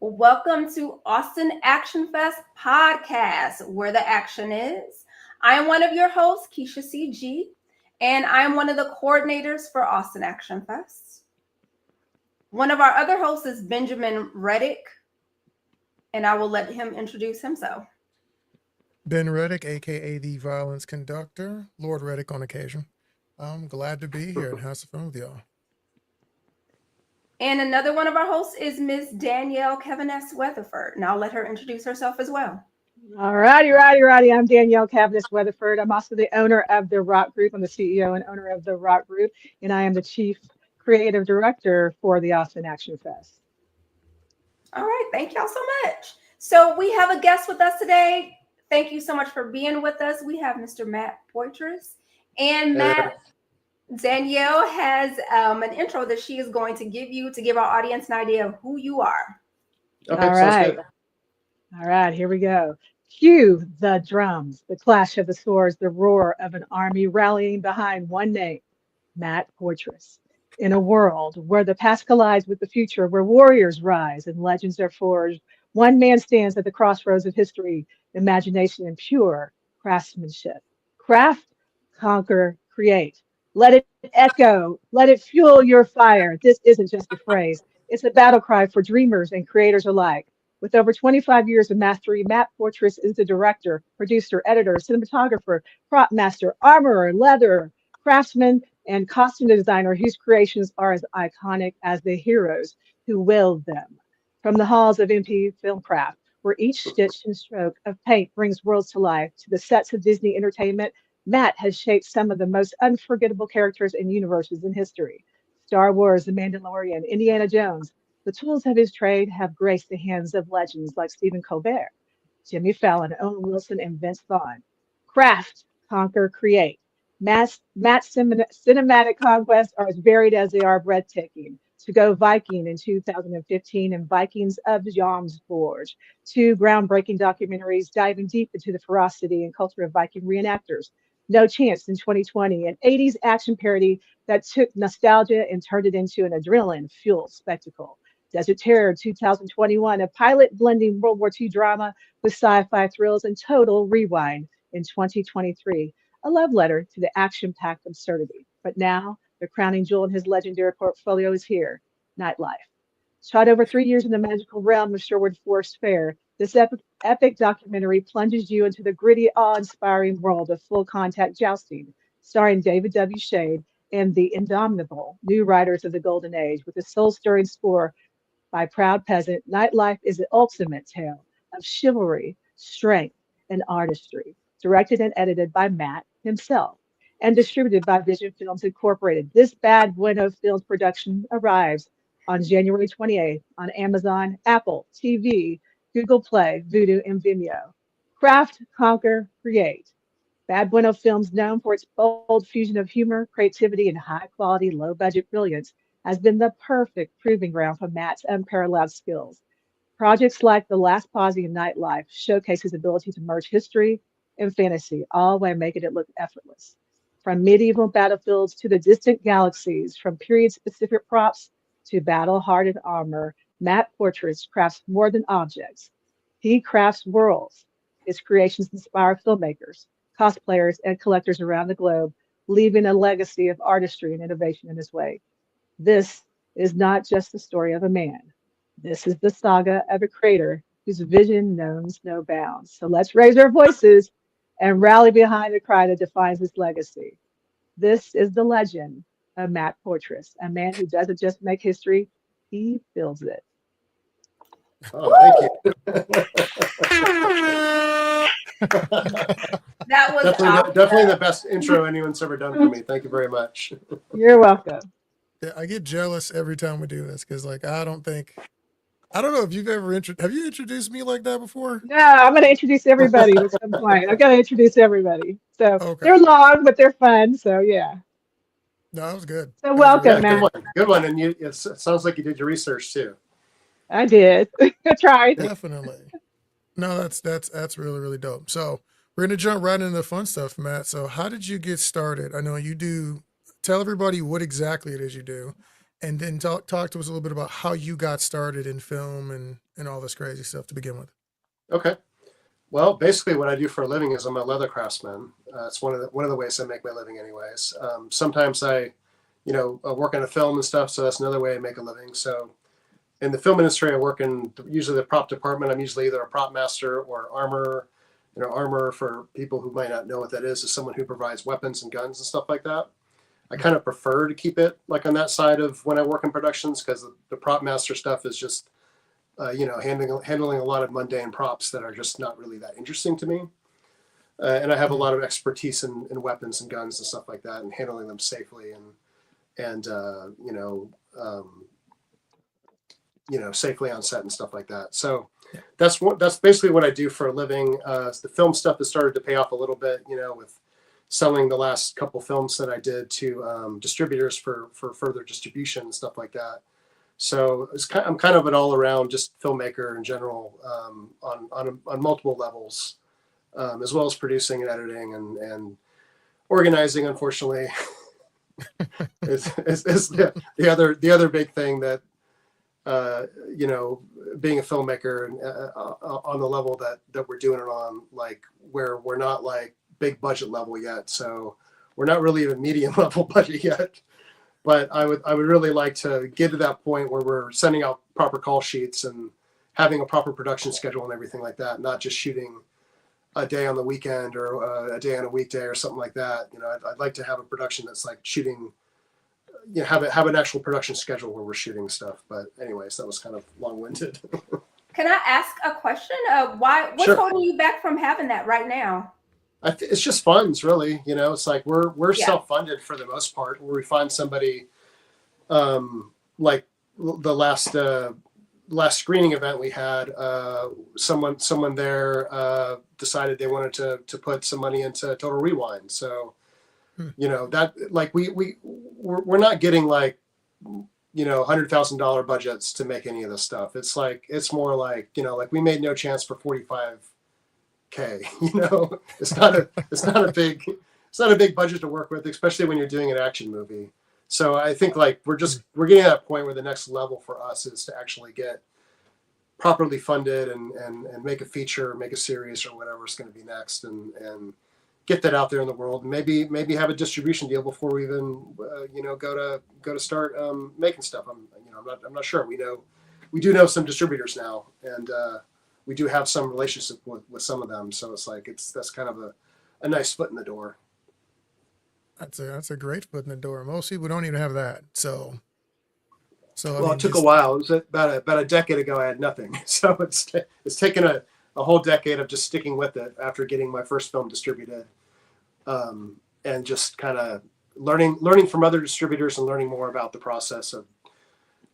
Welcome to Austin Action Fest podcast, where the action is. I am one of your hosts, Keisha CG, and I am one of the coordinators for Austin Action Fest. One of our other hosts is Benjamin Reddick, and I will let him introduce himself. Ben Reddick, aka the Violence Conductor, Lord Reddick on occasion. I'm glad to be here and have some fun with y'all. And another one of our hosts is Miss Danielle Kevin S. Weatherford, and I'll let her introduce herself as well. All righty. I'm Danielle Cavendish Weatherford. I'm also the owner of the Rock Group. I'm the CEO and owner of the Rock Group, and I am the Chief Creative Director for the Austin Action Fest. All right, thank y'all so much. So we have a guest with us today. Thank you so much for being with us. We have Mr. Matt Poitras, and Matt. Danielle has an intro that she is going to give you to give our audience an idea of who you are. Okay, All right, here we go. Cue the drums, the clash of the swords, the roar of an army rallying behind one name, Matt Poitras. In a world where the past collides with the future, where warriors rise and legends are forged, one man stands at the crossroads of history, imagination, and pure craftsmanship. Craft, conquer, create. Let it echo. Let it fuel your fire. This isn't just a phrase. It's a battle cry for dreamers and creators alike. With over 25 years of mastery, Matt Poitras is the director, producer, editor, cinematographer, prop master, armorer, leather, craftsman, and costume designer whose creations are as iconic as the heroes who wield them. From the halls of MP Filmcraft, where each stitch and stroke of paint brings worlds to life, to the sets of Disney Entertainment, Matt has shaped some of the most unforgettable characters and universes in history. Star Wars, The Mandalorian, Indiana Jones. The tools of his trade have graced the hands of legends like Stephen Colbert, Jimmy Fallon, Owen Wilson, and Vince Vaughn. Craft, conquer, create. Matt's cinematic conquests are as varied as they are breathtaking. To go Viking in 2015 and Vikings of Jomsborg, two groundbreaking documentaries diving deep into the ferocity and culture of Viking reenactors. No Chance in 2020, an 80s action parody that took nostalgia and turned it into an adrenaline-fueled spectacle. Desert Terror 2021, a pilot blending World War II drama with sci-fi thrills and total rewind in 2023, a love letter to the action-packed absurdity. But now, the crowning jewel in his legendary portfolio is here, Nightlife. Shot over 3 years in the magical realm of Sherwood Forest Fair, this epic documentary plunges you into the gritty, awe-inspiring world of full-contact jousting, starring David W. Shade and the indomitable new riders of the Golden Age, with a soul-stirring score by Proud Peasant. Nightlife is the ultimate tale of chivalry, strength, and artistry, directed and edited by Matt himself, and distributed by Vision Films Incorporated. This Bad Bueno Films production arrives on January 28th on Amazon, Apple TV, Google Play, Vudu, and Vimeo. Craft, conquer, create. Bad Bueno Films, known for its bold fusion of humor, creativity, and high-quality, low-budget brilliance, has been the perfect proving ground for Matt's unparalleled skills. Projects like The Last Posse and Nightlife showcase his ability to merge history and fantasy, all while making it look effortless. From medieval battlefields to the distant galaxies, from period-specific props to battle-hardened armor, Matt Poitras crafts more than objects. He crafts worlds. His creations inspire filmmakers, cosplayers, and collectors around the globe, leaving a legacy of artistry and innovation in his wake. This is not just the story of a man. This is the saga of a creator whose vision knows no bounds. So let's raise our voices and rally behind the cry that defines his legacy. This is the legend of Matt Poitras, a man who doesn't just make history, he builds it. Oh, thank you. That was definitely the best intro anyone's ever done for me. Thank you very much. You're welcome. Yeah, I get jealous every time we do this because, like, I don't know if you've ever have you introduced me like that before? No, I'm going to introduce everybody at some point. I've got to introduce everybody. So Okay. They're long, but they're fun. So yeah. No, that was good. So welcome, really Matt. Good one. And it sounds like you did your research too. I did. I tried. Definitely. No, that's really, really dope. So we're gonna jump right into the fun stuff, Matt. So how did you get started? I know you do. Tell everybody what exactly it is you do, and then talk to us a little bit about how you got started in film and all this crazy stuff to begin with. Okay. Well, basically, what I do for a living is I'm a leather craftsman. It's one of the ways I make my living, anyways. Sometimes I work on a film and stuff, so that's another way I make a living. So, in the film industry, I work in usually the prop department. I'm usually either a prop master or armor. Armor, for people who might not know what that is someone who provides weapons and guns and stuff like that. I kind of prefer to keep it like on that side of when I work in productions, because the prop master stuff is just handling a lot of mundane props that are just not really that interesting to me. And I have a lot of expertise in weapons and guns and stuff like that, and handling them safely and safely on set and stuff like that. So that's basically what I do for a living. The film stuff has started to pay off a little bit, with selling the last couple films that I did to distributors for further distribution and stuff like that. So I'm kind of an all-around just filmmaker in general, on multiple levels, as well as producing and editing and organizing. Unfortunately, is the other big thing that being a filmmaker and on the level that we're doing it on, like where we're not like big budget level yet, so we're not really even medium level budget yet. But I would really like to get to that point where we're sending out proper call sheets and having a proper production schedule and everything like that, not just shooting a day on the weekend or a day on a weekday or something like that. I'd like to have a production that's like shooting, have an actual production schedule where we're shooting stuff. But anyways, that was kind of long-winded. Can I ask a question? What's Sure. holding you back from having that right now? It's just funds, really. It's like we're self-funded for the most part. Where we find somebody, like the last screening event we had, someone there decided they wanted to put some money into Total Rewind. So, that like we're not getting like $100,000 budgets to make any of this stuff. It's more like like we made No Chance for 45K. It's not a big budget to work with, especially when you're doing an action movie. So I think like we're getting to that point where the next level for us is to actually get properly funded and make a feature, make a series or whatever is going to be next, and get that out there in the world. And maybe have a distribution deal before we even go to start making stuff. I'm not sure. We do know some distributors now, and we do have some relationship with some of them. So it's like that's kind of a nice foot in the door. That's a great foot in the door. Most people don't even have that. So it took a while. It was about a decade ago. I had nothing. So it's taken a whole decade of just sticking with it after getting my first film distributed, and just kind of learning from other distributors and learning more about the process of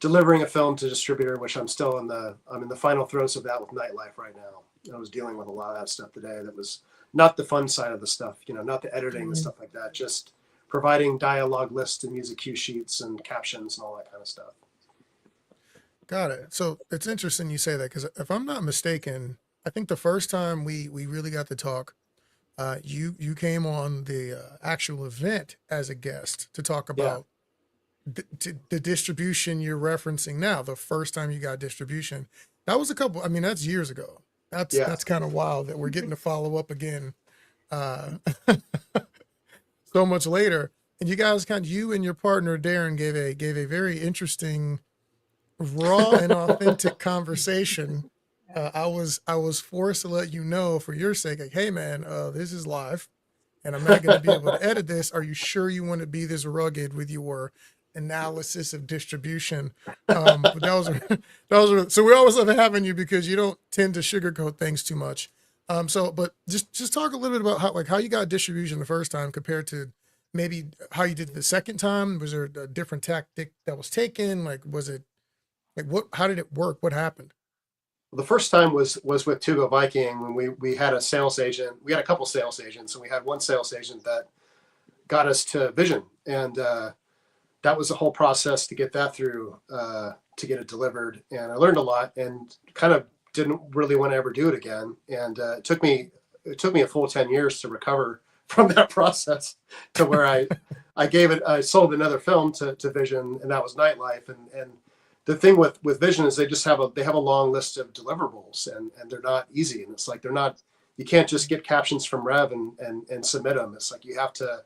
delivering a film to distributor, which I'm in the final throes of that with Nightlife right now. I was dealing with a lot of that stuff today. That was not the fun side of the stuff, not the editing and stuff like that, just providing dialogue lists and music cue sheets and captions and all that kind of stuff. Got it. So it's interesting you say that, because if I'm not mistaken, I think the first time we really got to talk, you came on the actual event as a guest to talk about the distribution you're referencing now. The first time you got distribution, that was that's years ago. That's kind of wild that we're getting to follow up again so much later. And you guys you and your partner Darren gave a very interesting, raw and authentic conversation. I was forced to let you know, for your sake, like, hey man, this is live and I'm not going to be able to edit this. Are you sure you want to be this rugged with your analysis of distribution? But that was so we always love having you, because you don't tend to sugarcoat things too much. But just talk a little bit about how you got distribution the first time compared to maybe how you did it the second time. Was there a different tactic that was taken? Like, was it like how did it work? What happened? Well, the first time was with Tugo Viking, when we had a sales agent. We had a couple sales agents, and we had one sales agent that got us to Vision, and that was a whole process to get that through, to get it delivered. And I learned a lot, and kind of didn't really want to ever do it again. And it took me a full 10 years to recover from that process to where I sold another film to Vision, and that was Nightlife. And the thing with Vision is they have a long list of deliverables, and they're not easy. And it's like you can't just get captions from Rev and submit them. It's like you have to,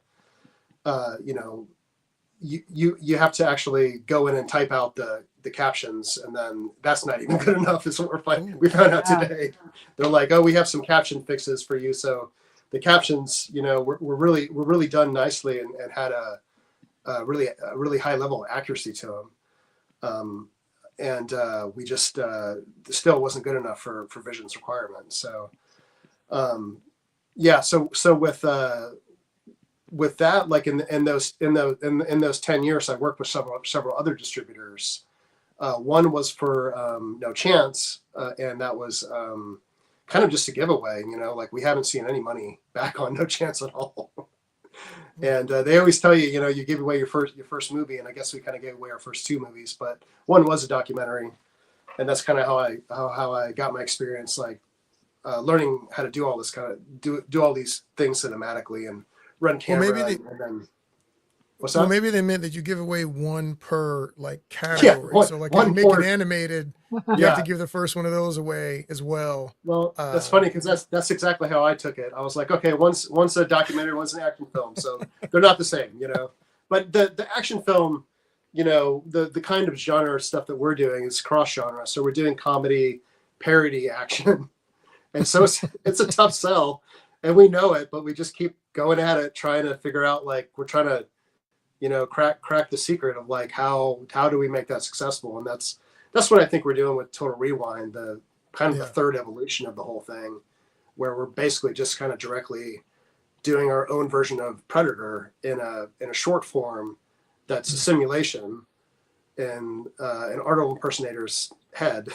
you have to actually go in and type out the captions, and then that's not even good enough. Is what we found out today. They're like, oh, we have some caption fixes for you. So the captions, were really done nicely and had a really high level of accuracy to them. We just still wasn't good enough for Vision's requirements. So with that, like in those 10 years, I worked with several other distributors. One was for No Chance, and that was kind of just a giveaway. Like we haven't seen any money back on No Chance at all. And they always tell you, you give away your first movie, and I guess we kind of gave away our first two movies, but one was a documentary, and that's kind of how I got my experience, like learning how to do all this kind of do all these things cinematically and run camera. And then what's that? Well, maybe they meant that you give away one per like category. Yeah, so like if you make it animated, you have to give the first one of those away as well. Well, that's funny because that's exactly how I took it. I was like, okay, one's a documentary, one's an action film, so they're not the same, But the action film, the kind of genre stuff that we're doing is cross genre. So we're doing comedy, parody, action, and so it's a tough sell, and we know it, but we just keep going at it, trying to figure out, like, we're trying to crack the secret of like how do we make that successful. And that's what I think we're doing with Total Rewind, the kind of the third evolution of the whole thing, where we're basically just kind of directly doing our own version of Predator in a short form that's a simulation in an Arnold impersonator's head.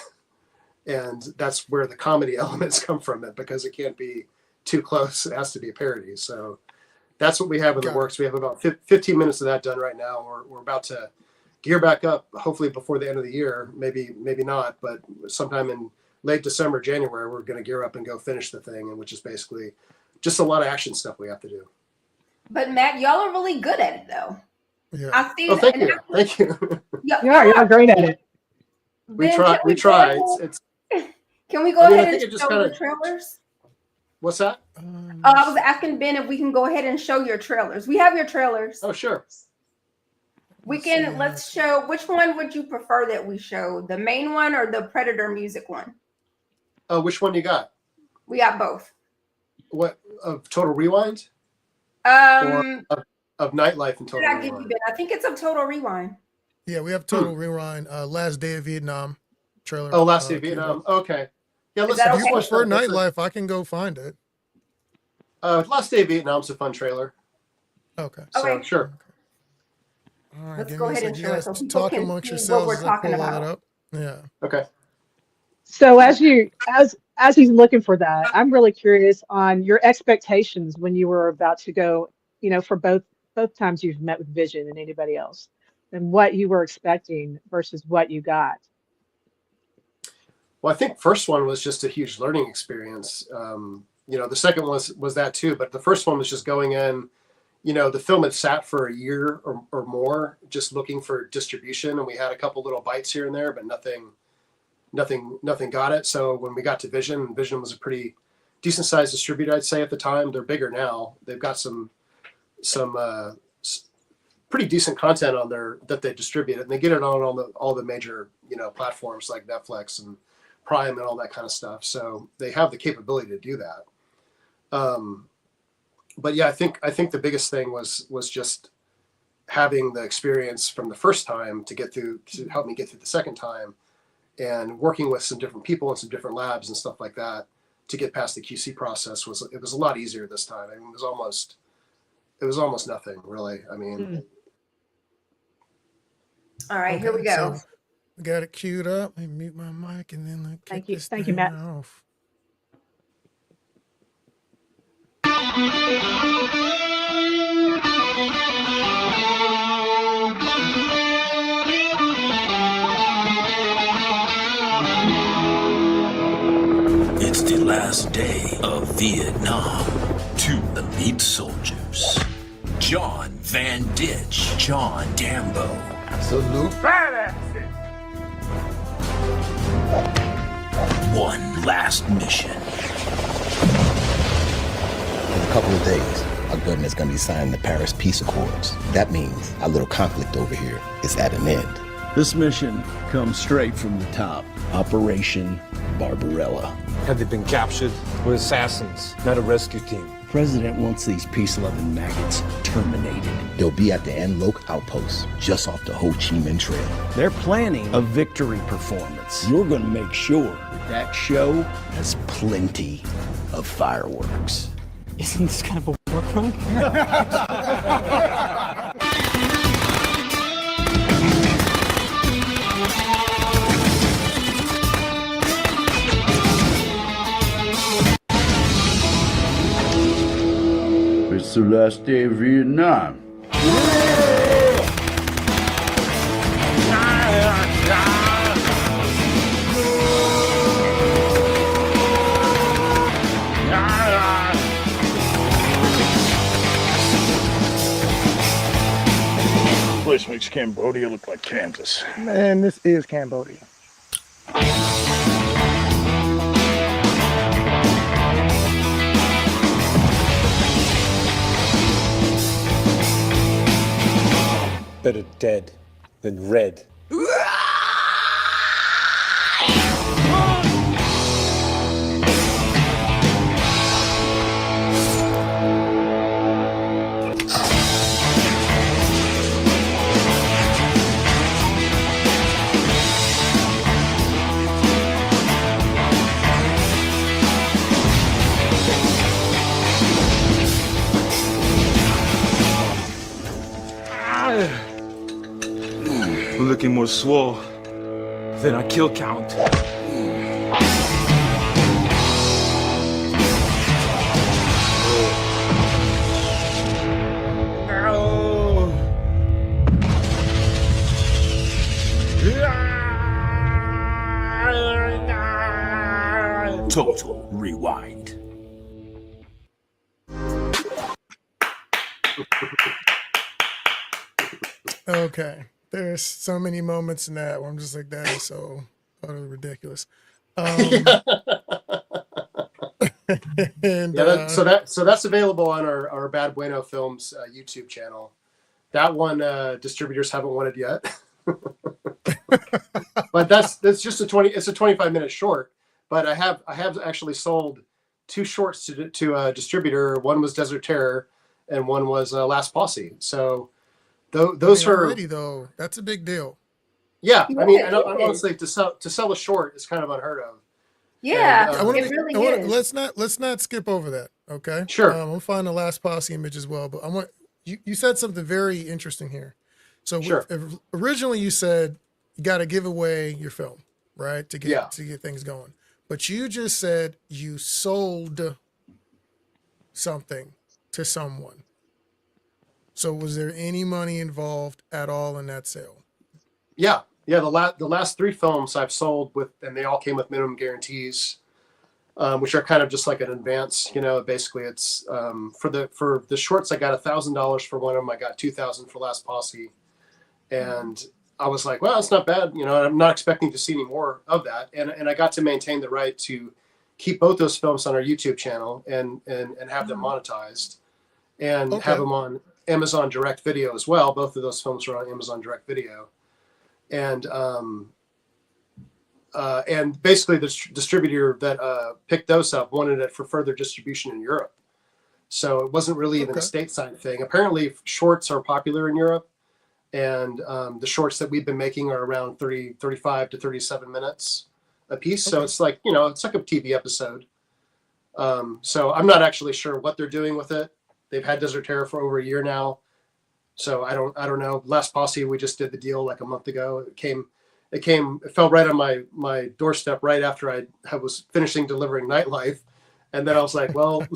And that's where the comedy elements come from it, because it can't be too close. It has to be a parody. So that's what we have in the works. We have about 15 minutes of that done right now. We're about to gear back up, hopefully before the end of the year. Maybe not, but sometime in late December, January, we're going to gear up and go finish the thing, and which is basically just a lot of action stuff we have to do. But Matt, y'all are really good at it, though. Yeah. I see. Oh, thank you. You're great at it. We try. Can we go ahead and show the trailers? What's that? I was asking Ben if we can go ahead and show your trailers. We have your trailers. Oh, sure. Let's show, which one would you prefer that we show? The main one or the Predator music one? Oh, which one you got? We got both. What, of Total Rewind? Or of Nightlife and Total Rewind? Give you, Ben? I think it's of Total Rewind. Yeah, we have Total Rewind, Last Day of Vietnam trailer. Oh, Last Day of Vietnam. Okay. Yeah, let's. If you prefer Nightlife, I can go find it. Last Day of Vietnam's a fun trailer. Okay. So, sure. All right, let's go ahead and show it so people talk can amongst see yourselves what we're talking about. Yeah. Okay. So as he's looking for that, I'm really curious on your expectations when you were about to go, for both times you've met with Vision and anybody else, and what you were expecting versus what you got. Well, I think first one was just a huge learning experience. The second was that too, but the first one was just going in. The film had sat for a year or more, just looking for distribution, and we had a couple little bites here and there, but nothing got it. So when we got to Vision was a pretty decent sized distributor, I'd say at the time. They're bigger now. They've got some pretty decent content on there that they distribute, and they get it on all the major platforms like Netflix and Prime and all that kind of stuff. So they have the capability to do that. But yeah, I think the biggest thing was just having the experience from the first time to help me get through the second time, and working with some different people and some different labs and stuff like that to get past the QC process was a lot easier this time. I mean, it was almost nothing really. I mean, all right, here we go. So we got it queued up. Let me mute my mic and then thank you, Matt. Off. It's the last day of Vietnam. Two elite soldiers. John Van Ditch, John Dambo. Salute. One last mission. In a couple of days, our government is going to be signing the Paris Peace Accords. That means our little conflict over here is at an end. This mission comes straight from the top. Operation Barbarella. Have they been captured? We're assassins, not a rescue team. The president wants these peace-loving maggots terminated. They'll be at the Loc outpost, just off the Ho Chi Minh Trail. They're planning a victory performance. You're going to make sure that show has plenty of fireworks. Isn't this kind of a war crime? It's the last day of Vietnam. This place makes Cambodia look like Kansas. Man, this is Cambodia. Better dead than red. Looking more swole than a kill count. Total rewind. Okay. There's so many moments in that where I'm just like, that is so utterly ridiculous. And So that's available on our Bad Bueno Films YouTube channel. That one distributors haven't wanted yet, but that's just it's a 25-minute short. But I have actually sold 2 shorts to a distributor. One was Desert Terror, and one was Last Posse. So those are already though. That's a big deal. Yeah, I mean, and honestly, to sell a short is kind of unheard of. Yeah, And, it really is. Let's not skip over that. Okay. Sure. I'll find the Last Posse image as well, but I want you said something very interesting here. So Sure. Originally you said you got to give away your film, right, to get things going. But you just said you sold something to someone. So was there any money involved at all in that sale? Yeah. The last 3 films I've sold and they all came with minimum guarantees, which are kind of just like an advance. Basically it's for the shorts I got $1,000 for one of them. I got $2,000 for Last Posse, and I was like, well, it's not bad. I'm not expecting to see any more of that, and I got to maintain the right to keep both those films on our YouTube channel and have them monetized, and have them on Amazon Direct Video as well. Both of those films are on Amazon Direct Video. And basically the distributor that picked those up wanted it for further distribution in Europe. So it wasn't really even a stateside thing. Apparently shorts are popular in Europe, and the shorts that we've been making are around 35 to 37 minutes a piece. So it's like, it's like a TV episode. So I'm not actually sure what they're doing with it. They've had Desert Terror for over a year now. So I don't know. Last Posse, we just did the deal like a month ago. It fell right on my doorstep right after I was finishing delivering Nightlife. And then I was like, well,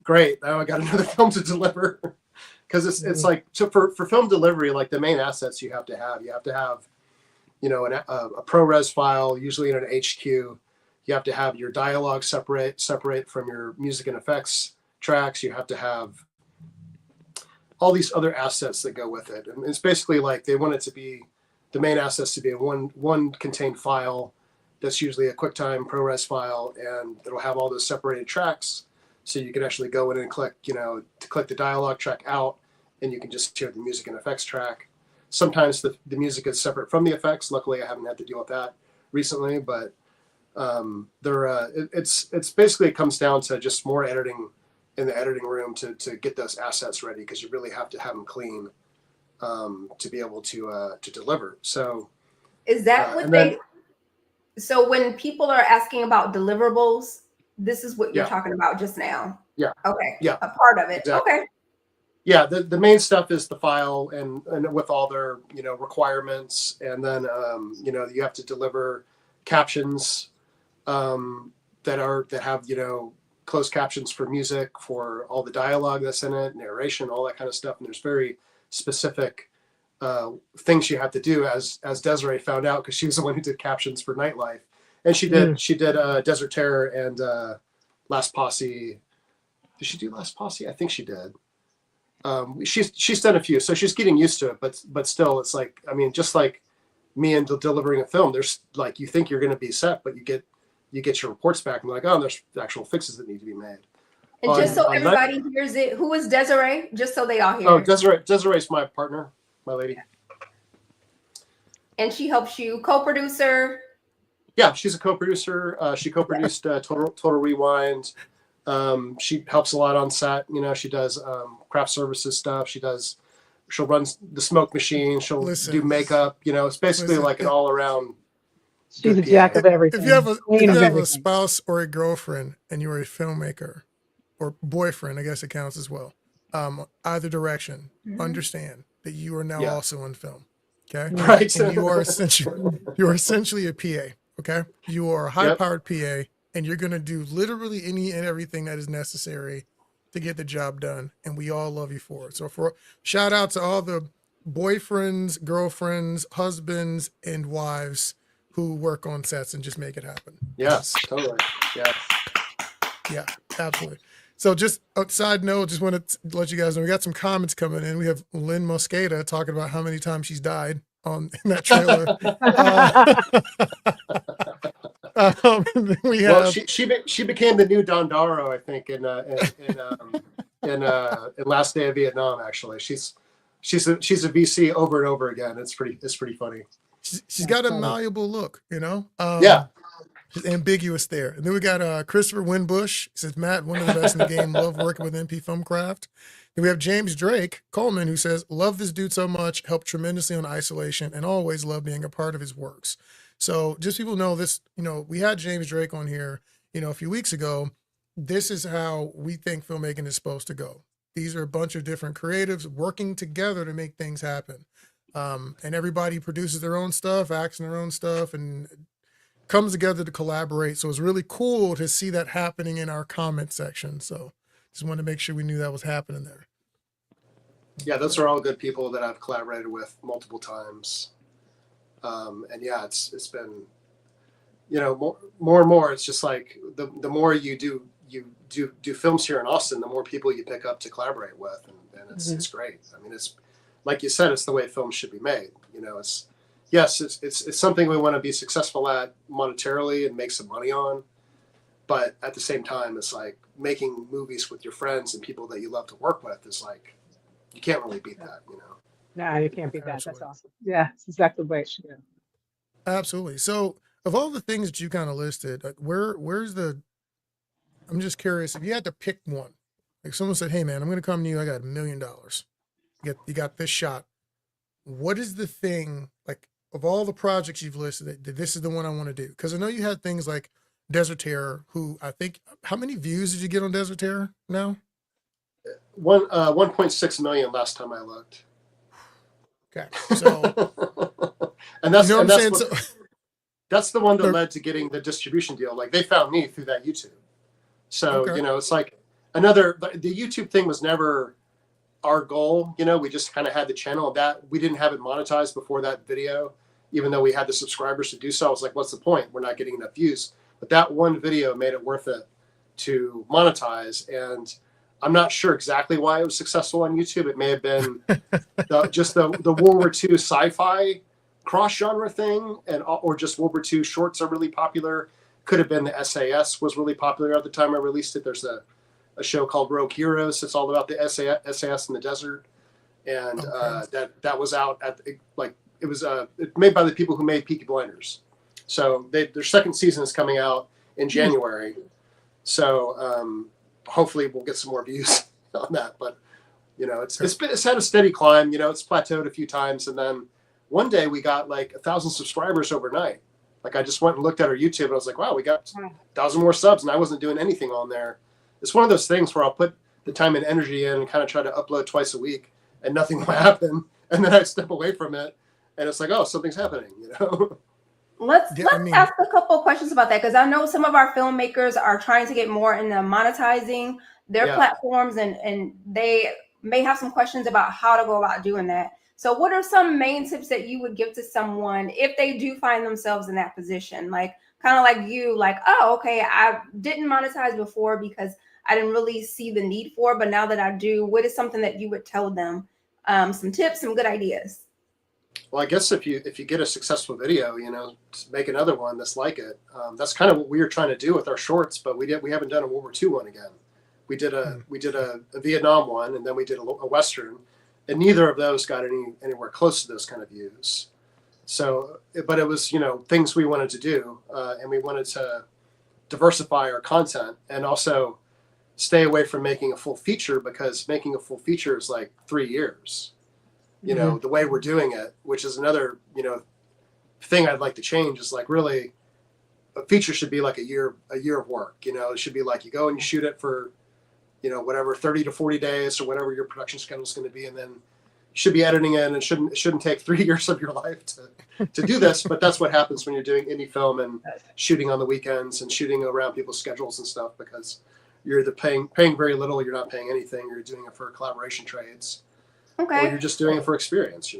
great. Now I got another film to deliver. Cause it's like, so for film delivery, like the main assets you have to have a ProRes file, usually in an HQ. You have to have your dialogue separate from your music and effects tracks. You have to have all these other assets that go with it. And it's basically like they want it to be the main assets to be one contained file that's usually a QuickTime ProRes file, and it'll have all those separated tracks. So you can actually go in and click, to click the dialogue track out, and you can just hear the music and effects track. Sometimes the music is separate from the effects. Luckily, I haven't had to deal with that recently, but it's basically, it comes down to just more editing in the editing room to get those assets ready, because you really have to have them clean to be able to deliver. So is that what so when people are asking about deliverables, this is what you're talking about just now? Yeah. Okay. Yeah. A part of it. Exactly. Okay. Yeah. The main stuff is the file and with all their, requirements. And then, you have to deliver captions that have, closed captions for music, for all the dialogue that's in it, narration, all that kind of stuff. And there's very specific things you have to do, as Desiree found out, because she was the one who did captions for Nightlife, and she did Desert Terror and Last Posse. Did she do Last Posse? I think she did. She's done a few, so she's getting used to it. But still, it's like, I mean, just like me and delivering a film, there's like, you think you're going to be set, but you get your reports back and like, oh, there's actual fixes that need to be made. And just so everybody hears it, who is Desiree? Just so they all hear. Oh, Desiree's my partner, my lady. And she helps you co-producer. Yeah, she's a co-producer. She co-produced Total Rewind. She helps a lot on set. She does craft services stuff. She'll run the smoke machine. She'll do makeup. It's basically like an all-around. She's a jack of everything. If you have a spouse or a girlfriend and you're a filmmaker or boyfriend, I guess it counts as well. Either direction, understand that you are now also on film. Okay. Right. And you are essentially a PA. Okay. You are a high-powered PA, and you're going to do literally any and everything that is necessary to get the job done. And we all love you for it. So shout out to all the boyfriends, girlfriends, husbands, and wives who work on sets and just make it happen. Yes, totally. Yeah. Yeah, absolutely. So just a side note, just want to let you guys know, we got some comments coming in. We have Lynn Mosqueda talking about how many times she's died in that trailer. We have, she became the new Dondaro, I think, in Last Day of Vietnam. Actually, she's a VC over and over again. It's pretty funny. She's got a malleable look, She's ambiguous there. And then we got Christopher Winbush. He says, Matt, one of the best in the game. Love working with MP Filmcraft. Then we have James Drake Coleman, who says, love this dude so much, helped tremendously on Isolation, and always love being a part of his works. So just people know this, we had James Drake on here, a few weeks ago. This is how we think filmmaking is supposed to go. These are a bunch of different creatives working together to make things happen. And everybody produces their own stuff, acts in their own stuff, and comes together to collaborate. So it's really cool to see that happening in our comment section. So just wanted to make sure we knew that was happening there. Yeah, those are all good people that I've collaborated with multiple times. And yeah, it's been, more and more, it's just like the more you do films here in Austin, the more people you pick up to collaborate with. And it's great. I mean, it's, like you said, it's the way films should be made. It's something we want to be successful at monetarily and make some money on. But at the same time, it's like making movies with your friends and people that you love to work with is like, you can't really beat that, No, you can't beat that. That's awesome. Yeah, it's exactly the way it should go. Absolutely. So of all the things that you kind of listed, like I'm just curious, if you had to pick one, like someone said, hey man, I'm going to come to you, I got $1 million. You got this shot. What is the thing, like, of all the projects you've listed, that this is the one I want to do? Because I know you had things like Desert Terror, who I think, how many views did you get on Desert Terror now? 1.6 million last time I looked. Okay, so and that's what that's the one that led to getting the distribution deal. Like, they found me through that YouTube. So it's like the YouTube thing was never our goal. We just kind of had the channel of that. We didn't have it monetized before that video, even though we had the subscribers to do so. I was like, what's the point? We're not getting enough views. But that one video made it worth it to monetize. And I'm not sure exactly why it was successful on YouTube. It may have been the World War II sci-fi cross-genre thing, or just World War II shorts are really popular. Could have been the SAS was really popular at the time I released it. There's a show called Rogue Heroes. It's all about the SAS in the desert, and that was out at it was made by the people who made Peaky Blinders. So their second season is coming out in January. So hopefully we'll get some more views on that. But it's had a steady climb. It's plateaued a few times, and then one day we got like 1,000 subscribers overnight. Like I just went and looked at our YouTube and I was like, wow, we got 1,000 more subs, and I wasn't doing anything on there. It's one of those things where I'll put the time and energy in and kind of try to upload twice a week, and nothing will happen. And then I step away from it, and it's like, oh, something's happening, Let's ask a couple of questions about that, because I know some of our filmmakers are trying to get more into monetizing their platforms, and they may have some questions about how to go about doing that. So what are some main tips that you would give to someone if they do find themselves in that position? Like, kind of like you, like, oh, okay, I didn't monetize before because I didn't really see the need for it, but now that I do, what is something that you would tell them? Some tips, some good ideas. Well, I guess if you get a successful video, make another one that's like it. That's kind of what we were trying to do with our shorts, but we haven't done a World War II one again. We did a Vietnam one, and then we did a Western, and neither of those got anywhere close to those kind of views. So, but it was things we wanted to do, and we wanted to diversify our content and also stay away from making a full feature, because making a full feature is like 3 years. The way we're doing it, which is another, thing I'd like to change, is like really a feature should be like a year of work. It should be like you go and you shoot it for, whatever, 30 to 40 days or whatever your production schedule is going to be. And then you should be editing it, and it shouldn't take 3 years of your life to do this. But that's what happens when you're doing indie film and shooting on the weekends and shooting around people's schedules and stuff, because you're either paying very little, you're not paying anything, you're doing it for collaboration trades. Okay. Or you're just doing it for experience,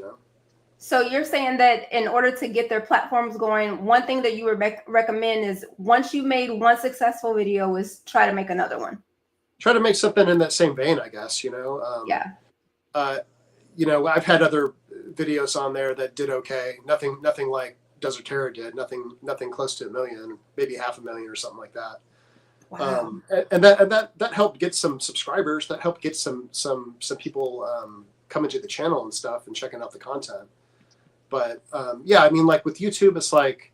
So you're saying that in order to get their platforms going, one thing that you would recommend is, once you made one successful video, is try to make another one. Try to make something in that same vein, I guess, I've had other videos on there that did okay. Nothing like Desert Terror did. Nothing close to 1 million, maybe 500,000 or something like that. Wow. And that helped get some subscribers. That helped get some people coming to the channel and stuff and checking out the content. But like with YouTube, it's like,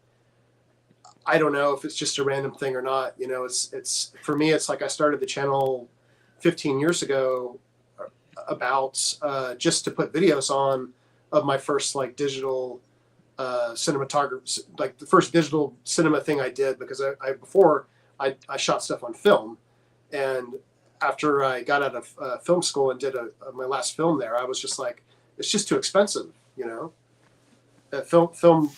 I don't know if it's just a random thing or not. It's for me, it's like I started the channel 15 years ago about just to put videos on of my first like digital cinematography, like the first digital cinema thing I did, because I shot stuff on film, and after I got out of film school and did my last film there, I was just like, it's just too expensive, Film,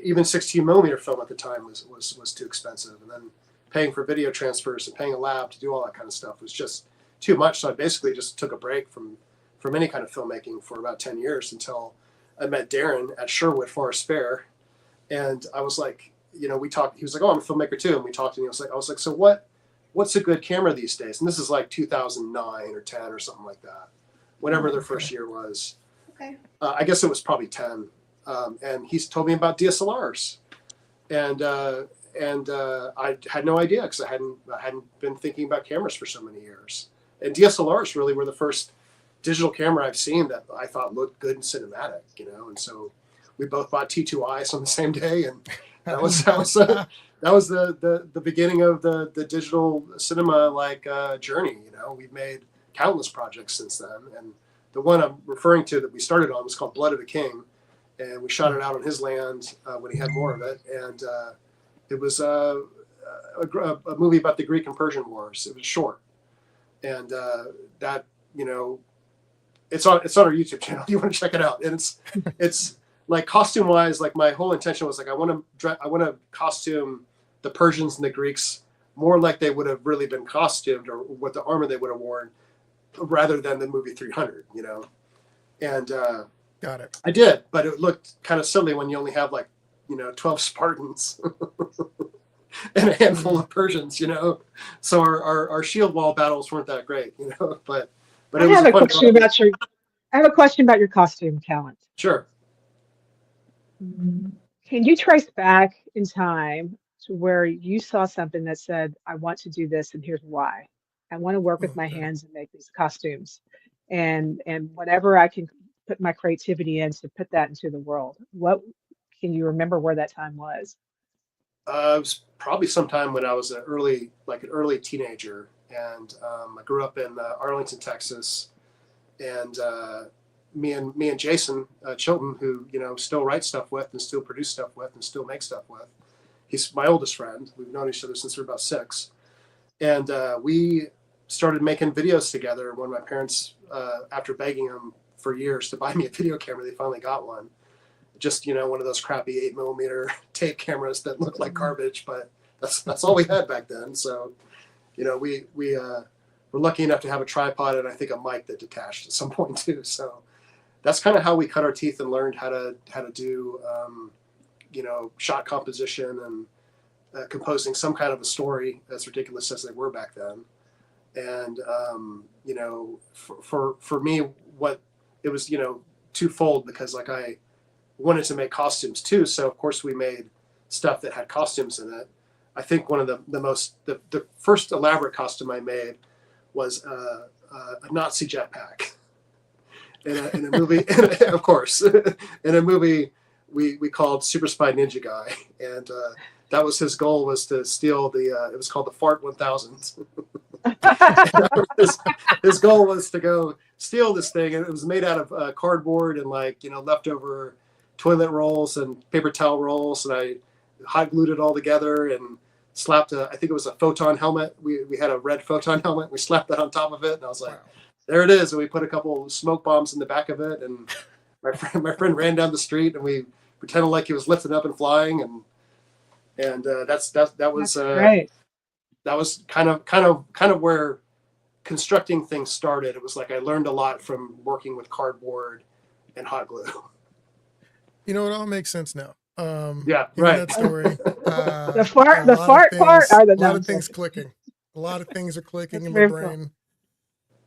even 16 millimeter film at the time was too expensive, and then paying for video transfers and paying a lab to do all that kind of stuff was just too much. So I basically just took a break from any kind of filmmaking for about 10 years until I met Darren at Sherwood Forest Fair, and I was like, we talked. He was like, "Oh, I'm a filmmaker too," and we talked, and I was like, "So what's a good camera these days?" And this is like 2009 or 10 or something like that, whatever their first year was. Okay. I guess it was probably 10. And he's told me about DSLRs, and I had no idea, because I hadn't been thinking about cameras for so many years. And DSLRs really were the first digital camera I've seen that I thought looked good and cinematic, And so we both bought T2Is on the same day, and that was the beginning of the digital cinema journey. We've made countless projects since then, and the one I'm referring to that we started on was called Blood of a King. And we shot it out on his land when he had more of it. And it was a movie about the Greek and Persian Wars. It was short. And that, it's on our YouTube channel. You want to check it out. And it's like, costume wise, like my whole intention was like, I want to costume the Persians and the Greeks more like they would have really been costumed, or what the armor they would have worn, rather than the movie 300, And got it. I did, but it looked kind of silly when you only have 12 Spartans. and a handful of Persians, you know. So our shield wall battles weren't that great, you know, but I it was have a a fun question project. I have a question about your costume talent. Sure. Can you trace back in time to where you saw something that said, I want to do this and here's why. I want to work with my Okay. hands and make these costumes. And whenever I can put my creativity in to put that into the world. What can you remember where that time was? It was probably sometime when I was an early teenager, and I grew up in Arlington, Texas, and me and Jason Chilton, who still write stuff with, and still produce stuff with, and still make stuff with. He's my oldest friend. We've known each other since we were about 6, and we started making videos together. When my parents, after begging them for years to buy me a video camera, they finally got one. Just one of those crappy 8mm tape cameras that look like garbage, but that's all we had back then. So we were lucky enough to have a tripod and I think a mic that detached at some point too. So that's kind of how we cut our teeth and learned how to do shot composition and composing some kind of a story, as ridiculous as they were back then. And for me, what it was twofold, because like I wanted to make costumes too, so of course we made stuff that had costumes in it. I think one of the first elaborate costume I made was a Nazi jetpack in a movie, of course, in a movie we called Super Spy Ninja Guy, and that was his goal, was to steal it was called the Fart 1000. his goal was to go steal this thing, and it was made out of cardboard and leftover toilet rolls and paper towel rolls, and I hot glued it all together and slapped I think it was a photon helmet. We had a red photon helmet. We slapped that on top of it, and I was like, wow, there it is. And we put a couple smoke bombs in the back of it, and my friend ran down the street, and we pretended like he was lifting up and flying, and that was great. That was kind of where constructing things started. It was like I learned a lot from working with cardboard and hot glue. It all makes sense now. Yeah, right. That story. The fart part are the a lot of things clicking. A lot of things are clicking in my brain.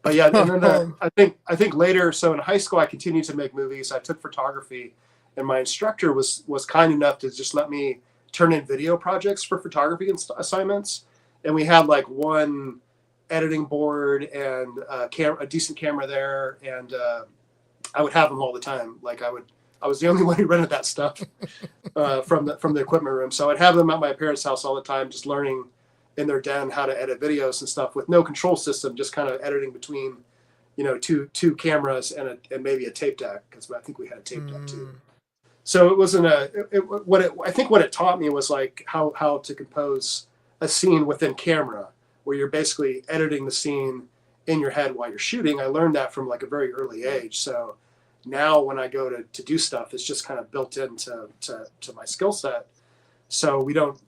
But yeah, and then I think later, so in high school, I continued to make movies. I took photography, and my instructor was kind enough to just let me turn in video projects for photography assignments. And we had like one editing board and a decent camera there, and I would have them all the time. Like I was the only one who rented that stuff from the equipment room. So I'd have them at my parents' house all the time, just learning in their den how to edit videos and stuff with no control system, just kind of editing between, two cameras and maybe a tape deck, because I think we had a tape deck too. So it wasn't I think what it taught me was like how to compose a scene within camera, where you're basically editing the scene in your head while you're shooting. I learned that from like a very early age. So now when I go to do stuff, it's just kind of built into my skill set. So we don't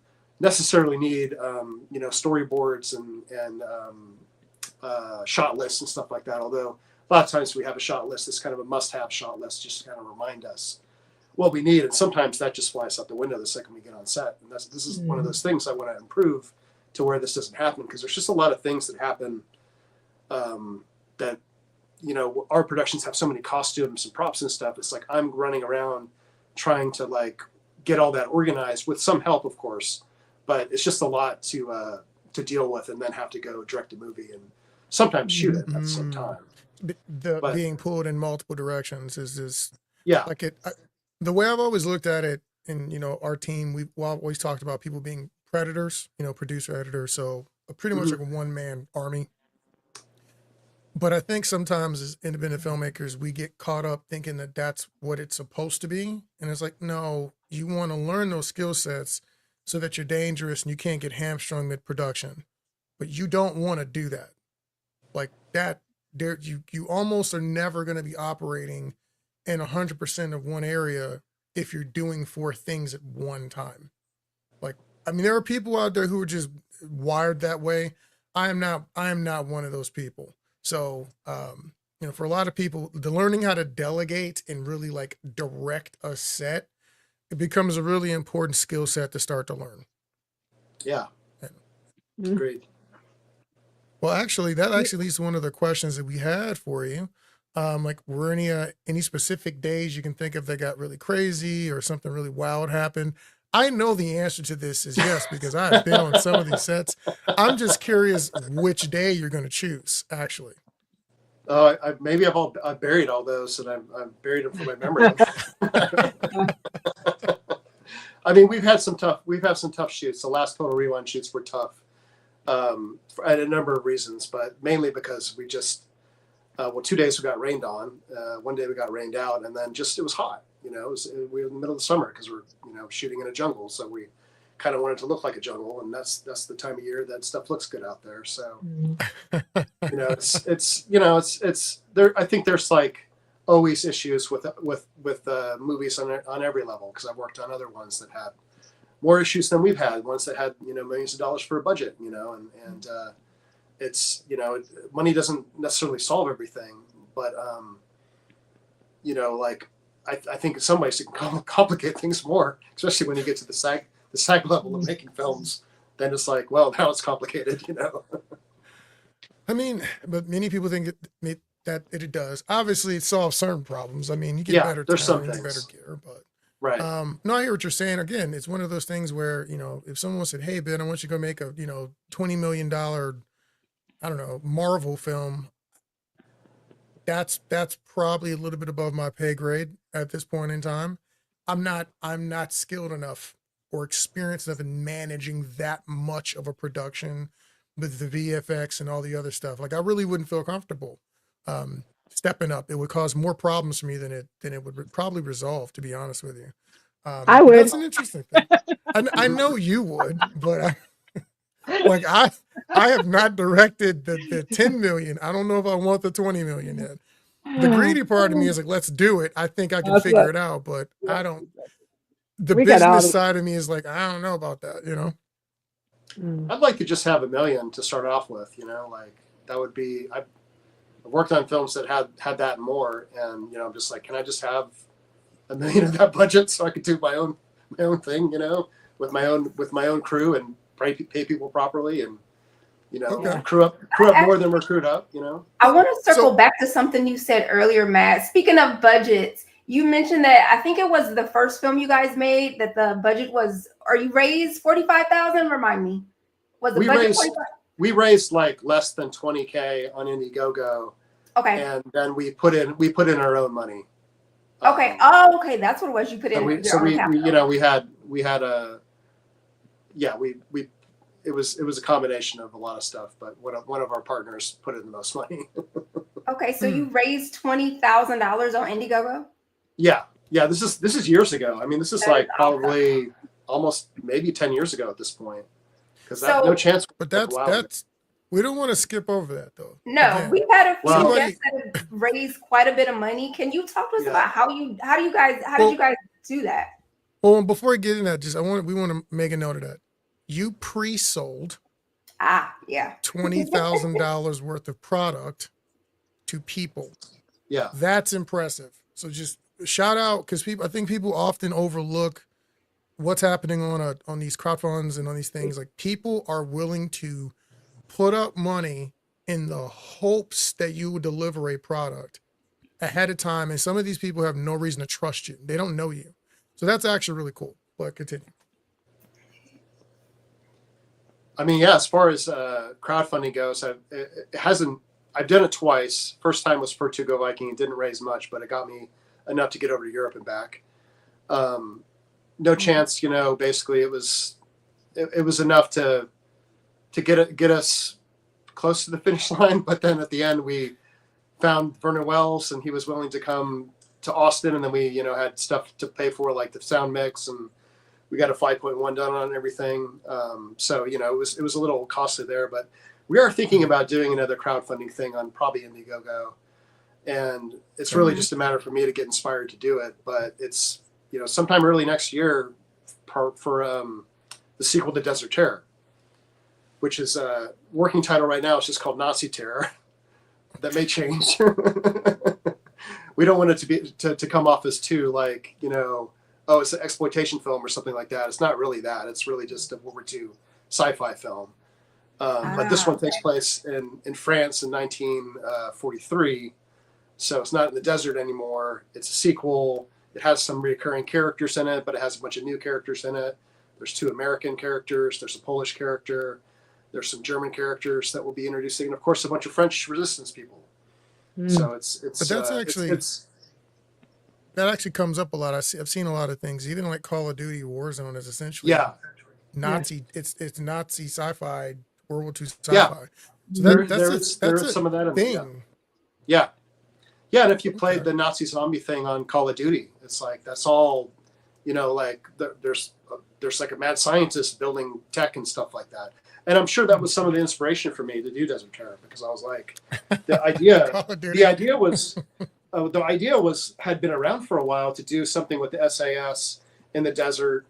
necessarily need storyboards and shot lists and stuff like that. Although a lot of times we have a shot list that's kind of a must-have shot list, just to kind of remind us what we need. And sometimes that just flies out the window the second we get on set. And this is one of those things I want to improve to where this doesn't happen, because there's just a lot of things that happen that our productions have so many costumes and props and stuff. It's like I'm running around trying to like get all that organized, with some help, of course, but it's just a lot to deal with, and then have to go direct a movie and sometimes shoot it at the same time. Being pulled in multiple directions is just like the way I've always looked at it. And our team, we've always talked about people being predators, producer, editor, so pretty much like a one-man army. But I think sometimes as independent filmmakers, we get caught up thinking that that's what it's supposed to be. And it's like, no, you want to learn those skill sets so that you're dangerous and you can't get hamstrung mid-production. But you don't want to do that. Like that, you almost are never going to be operating in 100% of one area if you're doing 4 things at one time. Like, I mean, there are people out there who are just wired that way. I am not one of those people. So, for a lot of people, the learning how to delegate and really like direct a set, it becomes a really important skill set to start to learn. Yeah. Mhm. Agreed. Well, actually, that actually leads to one of the questions that we had for you. Like, were any specific days you can think of that got really crazy or something really wild happened? I know the answer to this is yes, because I have been on some of these sets. I'm just curious which day you're going to choose, actually. Maybe I've buried all those, and I've buried them from my memory. I mean, we've had some tough shoots. The last Total Rewind shoots were tough, for a number of reasons, but mainly because we just 2 days we got rained on, one day we got rained out, and then just it was hot. We were in the middle of the summer because we're shooting in a jungle, so we kind of wanted to look like a jungle, and that's the time of year that stuff looks good out there. So it's there. I think there's like always issues with movies on every level, because I've worked on other ones that had more issues than we've had, ones that had millions of dollars for a budget, and it's money doesn't necessarily solve everything, but like I think in some ways it can complicate things more, especially when you get to the SAG level of making films. Then it's like, well, now it's complicated, I mean, but many people think that it does. Obviously, it solves certain problems. I mean, you get better there's some talent, you things. get better gear, but Right. no, I hear what you're saying. Again, it's one of those things where, if someone said, "Hey, Ben, I want you to go make a, $20 million, I don't know, Marvel film," that's probably a little bit above my pay grade at this point in time. I'm not skilled enough or experienced enough in managing that much of a production with the VFX and all the other stuff. Like, I really wouldn't feel comfortable stepping up. It would cause more problems for me than it would probably resolve, to be honest with you. I would. That's an interesting thing. I know you would, but I have not directed the 10 million. I don't know if I want the 20 million yet. The greedy part of me is like, let's do it. I think I can figure it out, but I don't. The business side of me is like, I don't know about that, I'd like to just have $1 million to start off with, like that would be. I've worked on films that had that and more, and I'm just like, can I just have $1 million of that budget so I could do my own thing, with my own crew and pay people properly, and crew up more than we're crewed up, I want to circle back to something you said earlier, Matt. Speaking of budgets, you mentioned that I think it was the first film you guys made that the budget was, or you raised $45,000. Remind me, was the budget $45,000? We raised like less than $20,000 on Indiegogo. Okay. And then we put in our own money. Okay. Okay. That's what it was. You put in. It was a combination of a lot of stuff, but one of our partners put in the most money. Okay. So you raised $20,000 on Indiegogo? Yeah. This is years ago. I mean, this is like probably almost maybe 10 years ago at this point. Because no chance. But that's we don't want to skip over that though. No, again, we've had a few guests that have raised quite a bit of money. Can you talk to us about how did you guys do that? Well, before I get into that, we want to make a note of that. You pre-sold $20,000 worth of product to people. Yeah. That's impressive. So just shout out, because I think people often overlook what's happening on these crowdfunds and on these things. Like, people are willing to put up money in the hopes that you will deliver a product ahead of time. And some of these people have no reason to trust you. They don't know you. So that's actually really cool. But continue. I mean, as far as crowdfunding goes, I've done it twice. First time was for To Go Viking. It didn't raise much, but it got me enough to get over to Europe and back. No chance, basically it was enough to get us close to the finish line. But then at the end, we found Vernon Wells, and he was willing to come to Austin. And then we, had stuff to pay for, like the sound mix, and we got a 5.1 done on everything. So, it was a little costly there, but we are thinking about doing another crowdfunding thing on probably Indiegogo. And it's really just a matter for me to get inspired to do it. But it's, sometime early next year for the sequel to Desert Terror, which is a working title right now. It's just called Nazi Terror. That may change. We don't want it to come off as too it's an exploitation film or something like that. It's not really that. It's really just a World War II sci-fi film. But this one takes place in France in 1943. So it's not in the desert anymore. It's a sequel. It has some recurring characters in it, but it has a bunch of new characters in it. There's 2 American characters. There's a Polish character. There's some German characters that we'll be introducing, and of course, a bunch of French resistance people. So it's. But that's actually that actually comes up a lot. I've seen a lot of things. Even like Call of Duty Warzone is essentially Nazi. It's Nazi sci-fi, World War II sci-fi. Yeah. So there's some of that thing. Yeah. And if you played the Nazi zombie thing on Call of Duty, it's like that's all, like there's like a mad scientist building tech and stuff like that. And I'm sure that was some of the inspiration for me to do Desert Terror, because I was like, the idea had been around for a while to do something with the SAS in the desert,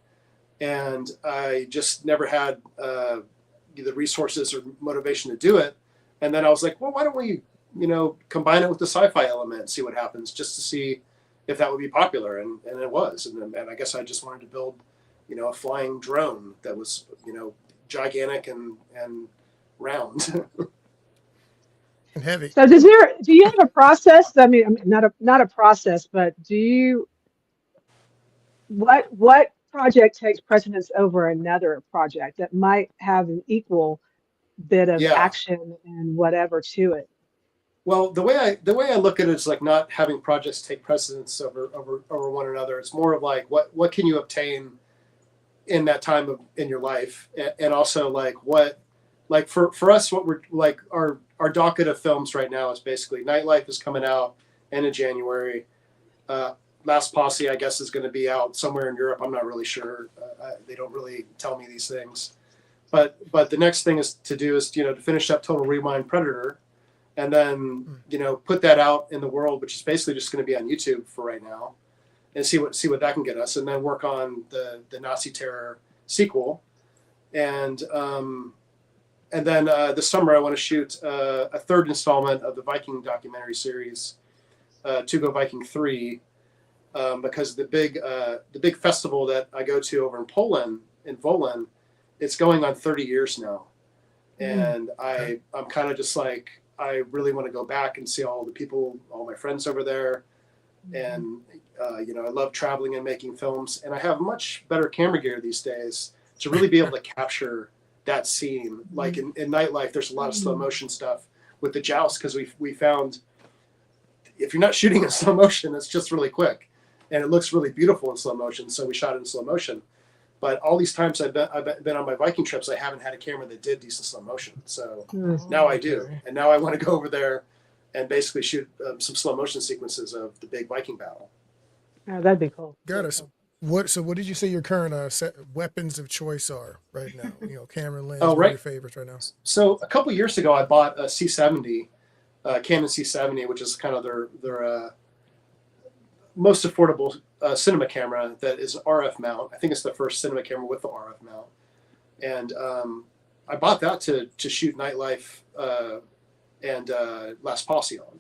and I just never had the resources or motivation to do it. And then I was like, well, why don't we, combine it with the sci-fi element and see what happens, just to see if that would be popular. And it was. And I guess I just wanted to build, a flying drone that was, gigantic and round. And heavy. So do you have a process? I mean, not a process, but what project takes precedence over another project that might have an equal bit of action and whatever to it? Well, the way I look at it is like not having projects take precedence over one another. It's more of like what can you obtain in that time in your life, and also like for us, what we're like our docket of films right now is basically Nightlife is coming out end of January. Last Posse, I guess, is going to be out somewhere in Europe. I'm not really sure. They don't really tell me these things. But the next thing is to finish up Total Rewind Predator, and then put that out in the world, which is basically just going to be on YouTube for right now, and see what that can get us, and then work on the Nazi Terror sequel, and then this summer I want to shoot a 3rd installment of the Viking documentary series, To Go Viking 3. Because the big festival that I go to over in Poland, in Wolin, it's going on 30 years now. And I'm kind of just like, I really want to go back and see all the people, all my friends over there. And, I love traveling and making films. And I have much better camera gear these days to really be able to capture that scene. Like in Nightlife, there's a lot of slow motion stuff with the joust, because we found if you're not shooting in slow motion, it's just really quick. And it looks really beautiful in slow motion, so we shot it in slow motion. But all these times I've been on my Viking trips, I haven't had a camera that did decent slow motion. So now I do, and now I want to go over there and basically shoot some slow motion sequences of the big Viking battle. Oh, that'd be cool. Got us. So what did you say your current weapons of choice are right now? Camera, lens. What are your favorites right now? So a couple years ago, I bought a C70, Canon C70, which is kind of their most affordable cinema camera that is an RF mount. I think it's the first cinema camera with the RF mount. And I bought that to shoot Nightlife and Last Posse on.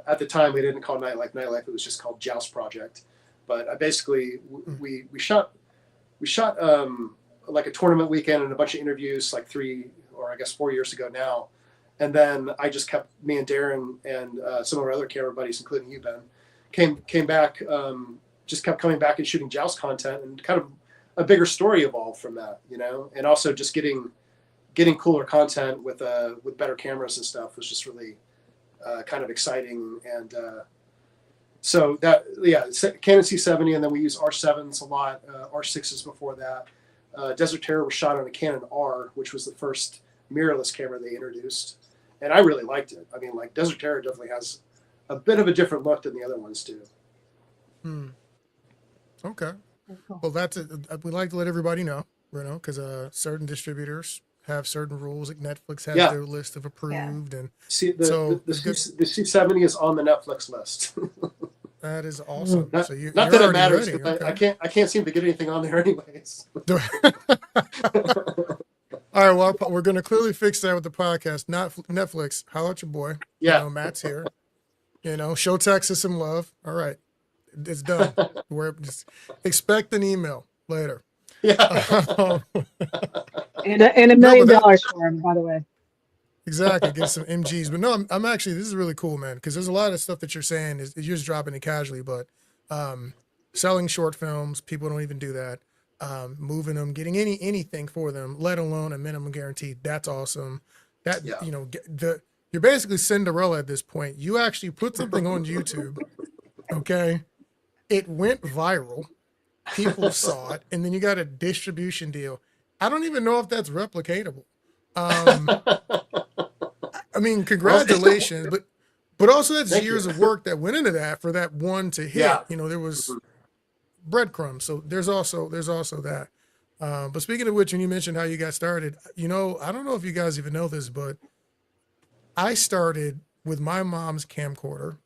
At the time, we didn't call Nightlife Nightlife. It was just called Joust Project. But I basically, we shot like a tournament weekend and a bunch of interviews like 3 or I guess 4 years ago now. And then I just kept, me and Darren and some of our other camera buddies, including you, Ben, came back, just kept coming back and shooting Joust content, and kind of a bigger story evolved from that, and also just getting cooler content with better cameras and stuff was just really kind of exciting. And so that, Canon C70, and then we use R7s a lot, R6s before that. Desert Terror was shot on a Canon R, which was the first mirrorless camera they introduced. And I really liked it. I mean, like, Desert Terror definitely has a bit of a different look than the other ones do. Okay. Well, that's it. We like to let everybody know, because certain distributors have certain rules. Like Netflix has their list of approved, and see, the C70 is on the Netflix list. That is awesome. Not, so not that it matters. Okay. I can't seem to get anything on there anyways. All right, well, we're going to clearly fix that with the podcast. Not Netflix. Holla at your boy. Yeah. Matt's here. Show Texas some love. All right. It's done. We're just expect an email later. Yeah. And $1 million for him, by the way. Exactly, get some MGs. But no, I'm actually, this is really cool, man, because there's a lot of stuff that you're saying is you're just dropping it casually, but selling short films, people don't even do that. Moving them, getting anything for them, let alone a minimum guarantee. That's awesome. That Yeah. You're basically Cinderella at this point. You actually put something on YouTube, okay? It went viral. People saw it, and then you got a distribution deal. I don't even know if that's replicatable. I mean, congratulations, but also that's Thank years you. of work that went into that for that one to hit. Yeah. There was breadcrumbs, so there's also that. But speaking of which, when you mentioned how you got started, I don't know if you guys even know this, but I started with my mom's camcorder.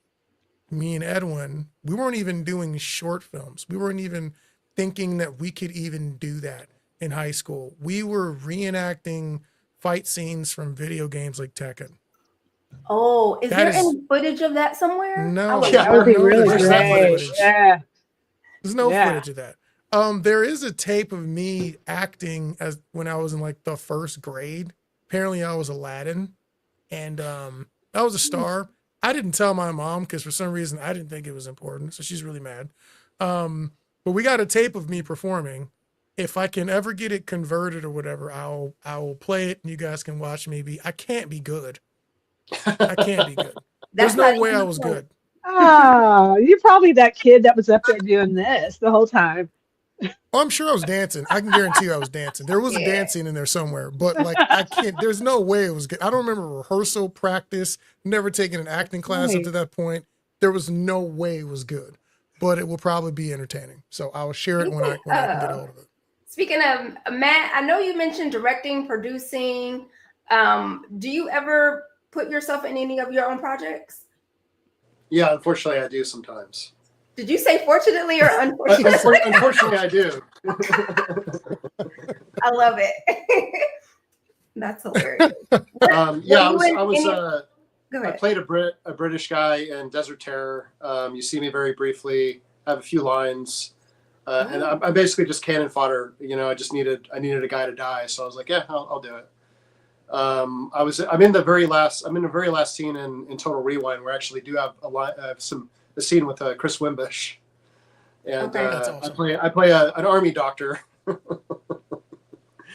Me and Edwin, we weren't even doing short films. We weren't even thinking that we could even do that in high school. We were reenacting fight scenes from video games like Tekken. Oh, is That there is- any footage of that somewhere? No, would Yeah. That would be no, really there's no great. footage. Yeah. There's no Yeah. footage of that. There is a tape of me acting as when I was in like the first grade. Apparently I was Aladdin, and I was a star. I didn't tell my mom because for some reason I didn't think it was important, so she's really mad. But we got a tape of me performing. If I can ever get it converted or whatever, I will play it and you guys can watch me I can't be good. I can't be good. There's That's no not way even I was close. good. You're probably that kid that was up there doing this the whole time. Oh, I'm sure I was dancing. I can guarantee you I was dancing. There was a Yeah. dance scene in there somewhere, but like I can't, there's no way it was good. I don't remember rehearsal, practice, never taken an acting class up Right. to that point. There was no way it was good, but it will probably be entertaining. So I will share it when I can get a hold of it. Speaking of Matt, I know you mentioned directing, producing. Do you ever put yourself in any of your own projects? Yeah, unfortunately, I do sometimes. Did you say fortunately or unfortunately? Unfortunately, I do. I love it. That's hilarious. Yeah, Were you in any- Go I ahead. played a British guy in Desert Terror. You see me very briefly. I have a few lines, and I'm basically just cannon fodder. I needed a guy to die, so I was like, yeah, I'll do it. I'm in the very last scene in Total Rewind where I actually do have a scene with Chris Wimbush, and Okay. That's awesome. I play an army doctor.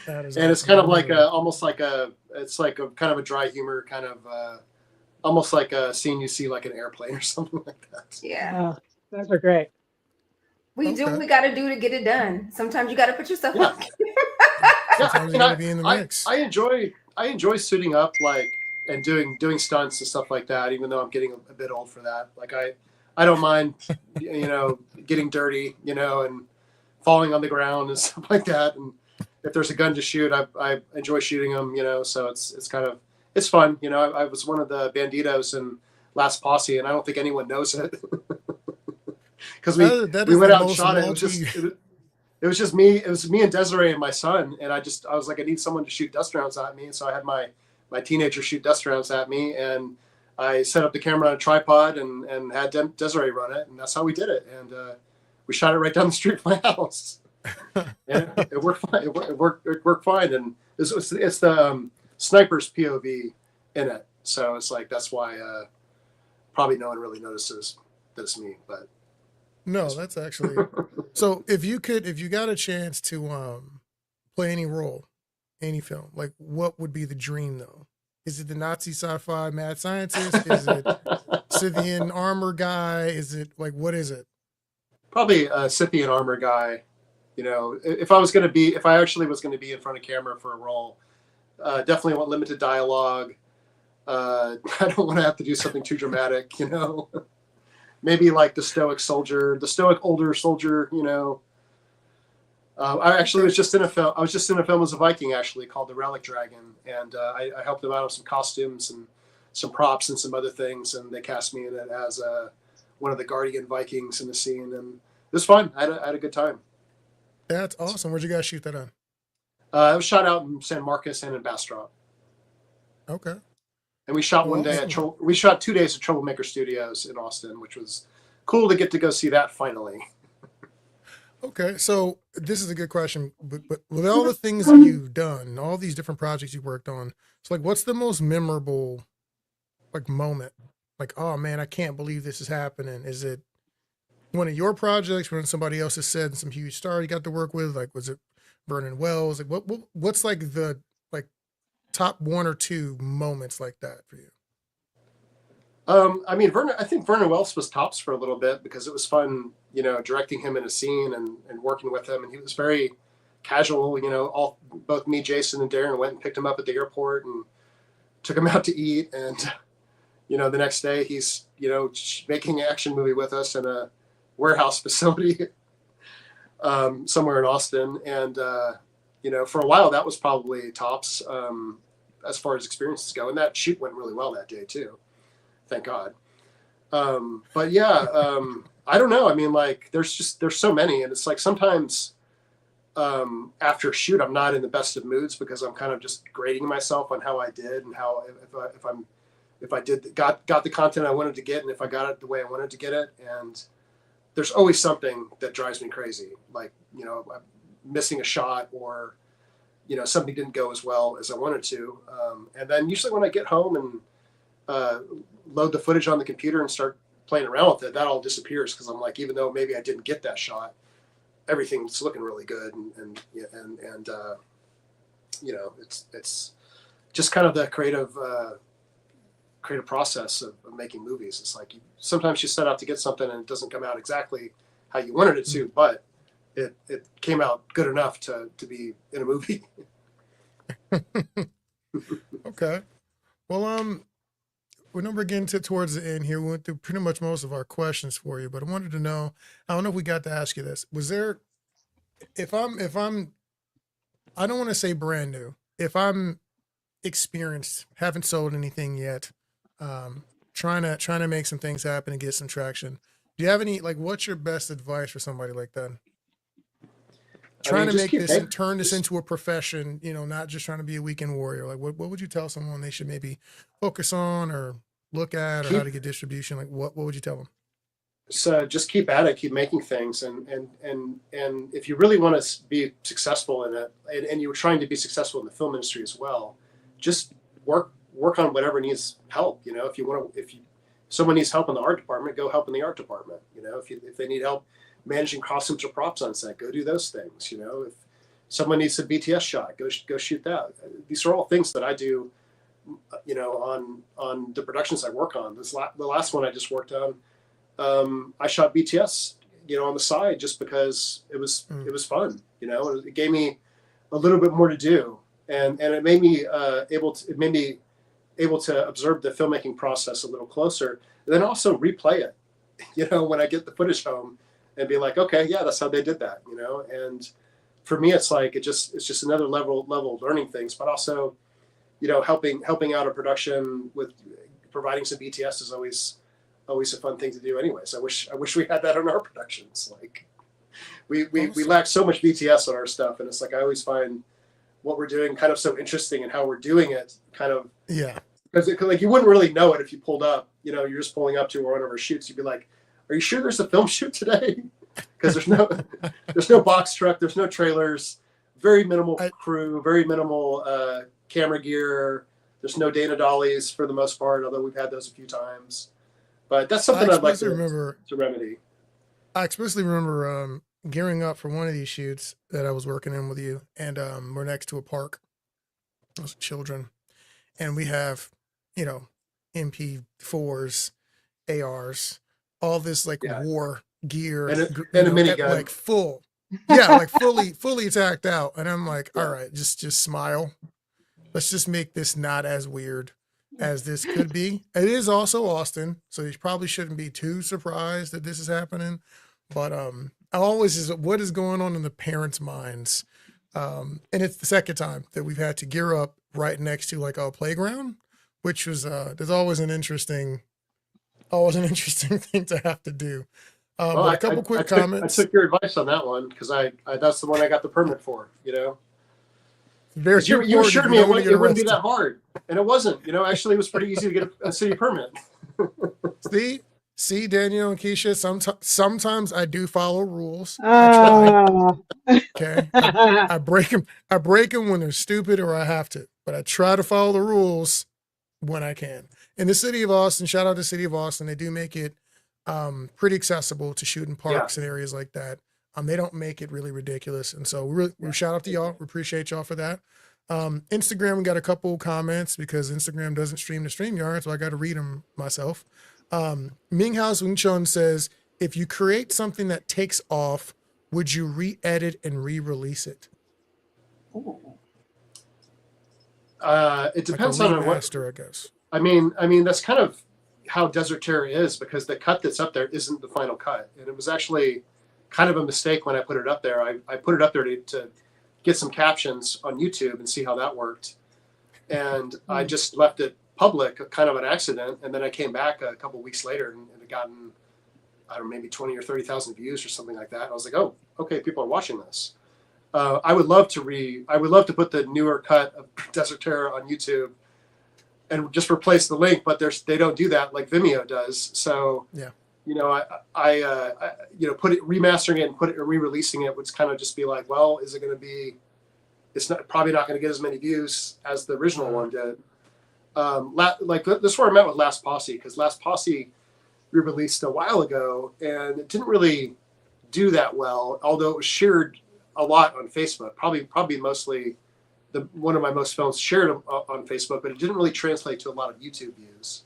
That is And it's awesome. kind of like it's like a kind of a dry humor kind of almost like a scene you see like an airplane or something like that. Yeah. Oh, those are great. We do Okay. what we got to do to get it done. Sometimes you got to put yourself Yeah. on. Sometimes you gotta be in the mix. I enjoy suiting up and doing stunts and stuff like that, even though I'm getting a bit old for that. Like I don't mind getting dirty, and falling on the ground and stuff like that. And if there's a gun to shoot, I enjoy shooting them, so it's fun. I was one of the banditos in Last Posse, and I don't think anyone knows it. Because That we is went the out and most shot it. multi- It was just me. It was me and Desiree and my son. And I was like, I need someone to shoot dust rounds at me. And so I had my teenager shoot dust rounds at me, and I set up the camera on a tripod and had Desiree run it, and that's how we did it. And we shot it right down the street from my house, and it worked fine. It worked fine. And it's the sniper's POV in it, so it's like that's why probably no one really notices that it's me, but. No, that's actually so if you got a chance to play any role, any film, like what would be the dream though? Is it the Nazi sci-fi mad scientist? Is it Scythian armor guy? Is it like what is it? Probably a Scythian armor guy. If I actually was gonna be in front of camera for a role, definitely want limited dialogue. I don't want to have to do something too dramatic, Maybe like the stoic older soldier, I actually was just in a film. I was just in a film as a Viking, actually, called The Relic Dragon, and I helped them out with some costumes and some props and some other things, and they cast me in it as one of the Guardian Vikings in the scene, and it was fun. I had a good time. That's awesome. Where'd you guys shoot that on? It was shot out in San Marcos and in Bastrop, Okay. and we shot one day we shot 2 days at Troublemaker Studios in Austin, which was cool to get to go see that finally. Okay, so this is a good question, but with all the things that you've done, all these different projects you've worked on, so like, what's the most memorable like moment? Like, oh man, I can't believe this is happening. Is it one of your projects when somebody else has said some huge star you got to work with? Like, was it Vernon Wells? Like, what's like the like top one or two moments like that for you? I mean, I think Vernon Wells was tops for a little bit because it was fun, directing him in a scene and working with him. And he was very casual, both me, Jason, and Darren went and picked him up at the airport and took him out to eat. And, the next day he's, making an action movie with us in a warehouse facility somewhere in Austin. And, for a while that was probably tops as far as experiences go. And that shoot went really well that day too. Thank God. But yeah, I don't know. I mean, like there's so many, and it's like sometimes after a shoot, I'm not in the best of moods because I'm kind of just grading myself on how I did and how if I got the content I wanted to get and if I got it the way I wanted to get it. And there's always something that drives me crazy, like missing a shot or something didn't go as well as I wanted to. And then usually when I get home and load the footage on the computer and start playing around with it, that all disappears because I'm like, even though maybe I didn't get that shot, everything's looking really good, and it's just kind of the creative process of making movies. It's like sometimes you set out to get something and it doesn't come out exactly how you wanted it to, but it came out good enough to be in a movie. Okay, well, we're getting towards the end here. We went through pretty much most of our questions for you, but I wanted to know, I don't know if we got to ask you this. Was there, if I'm, I don't want to say brand new, if I'm experienced, haven't sold anything yet, trying to make some things happen and get some traction. Do you have any, like, what's your best advice for somebody like that? Trying to make this and turn this into a profession, not just trying to be a weekend warrior. Like, what would you tell someone they should maybe focus on or look at, or how to get distribution? Like, what would you tell them? So just keep at it, keep making things. And if you really want to be successful in it, and you're trying to be successful in the film industry as well, just work on whatever needs help. If someone needs help in the art department, go help in the art department. If they need help managing costumes or props on set, go do those things. If someone needs a BTS shot, go shoot that. These are all things that I do, on the productions I work on. The last one I just worked on, I shot BTS, on the side just because it was fun. It gave me a little bit more to do, and it made me able to observe the filmmaking process a little closer, and then also replay it. When I get the footage home. And be like, okay, yeah, that's how they did that, And for me, it's like it's just another level of learning things, but also, helping out a production with providing some BTS is always a fun thing to do. Anyways, I wish we had that on our productions. Like, we lack so much BTS on our stuff, and it's like I always find what we're doing kind of so interesting and how we're doing it kind of because like you wouldn't really know it if you pulled up. You're just pulling up to one of our shoots. You'd be like, are you sure there's a film shoot today? Because there's no box truck, there's no trailers, very minimal crew, very minimal camera gear. There's no Dana dollies for the most part, although we've had those a few times. But that's something I'd like to remedy. I especially remember gearing up for one of these shoots that I was working in with you, and we're next to a park. Those children, and we have, MP4s, ARs. All this like war gear and a minigun, like fully attacked out. And I'm like, all right, just smile. Let's just make this not as weird as this could be. It is also Austin, so you probably shouldn't be too surprised that this is happening. But I always is what is going on in the parents' minds. And it's the second time that we've had to gear up right next to like a playground, which was there's always an interesting thing to have to do. But a couple quick comments. I took your advice on that one because I that's the one I got the permit for. Very you assured me it wouldn't be that hard, and it wasn't. Actually, it was pretty easy to get a city permit. See, See, Danielle and Keisha, sometimes I do follow rules. I try. Okay. I break them. I break them when they're stupid or I have to, but I try to follow the rules when I can. In the city of Austin, shout out to the city of Austin. They do make it pretty accessible to shoot in parks and areas like that. They don't make it really ridiculous. And so we shout out to y'all. We appreciate y'all for that. Instagram, we got a couple comments because Instagram doesn't stream to StreamYard, so I got to read them myself. Minghouse Wingchun says, if you create something that takes off, would you re-edit and re-release it? It depends like on what. Remaster, I guess. I mean that's kind of how Desert Terror is, because the cut that's up there isn't the final cut, and it was actually kind of a mistake when I put it up there. I put it up there to get some captions on YouTube and see how that worked, and I just left it public, kind of an accident, and then I came back a couple of weeks later and it had gotten, I don't know, maybe 20 or 30,000 views or something like that. I was like, oh, okay, people are watching this. I would love to put the newer cut of Desert Terror on YouTube and just replace the link, but they don't do that like Vimeo does. So yeah, I remastering it and re-releasing it would kind of just be like, well, is it going to be? It's probably not going to get as many views as the original one did. This is where I met with Last Posse, because Last Posse re-released a while ago and it didn't really do that well, although it was shared a lot on Facebook. Probably mostly one of my most films shared on Facebook, but it didn't really translate to a lot of YouTube views.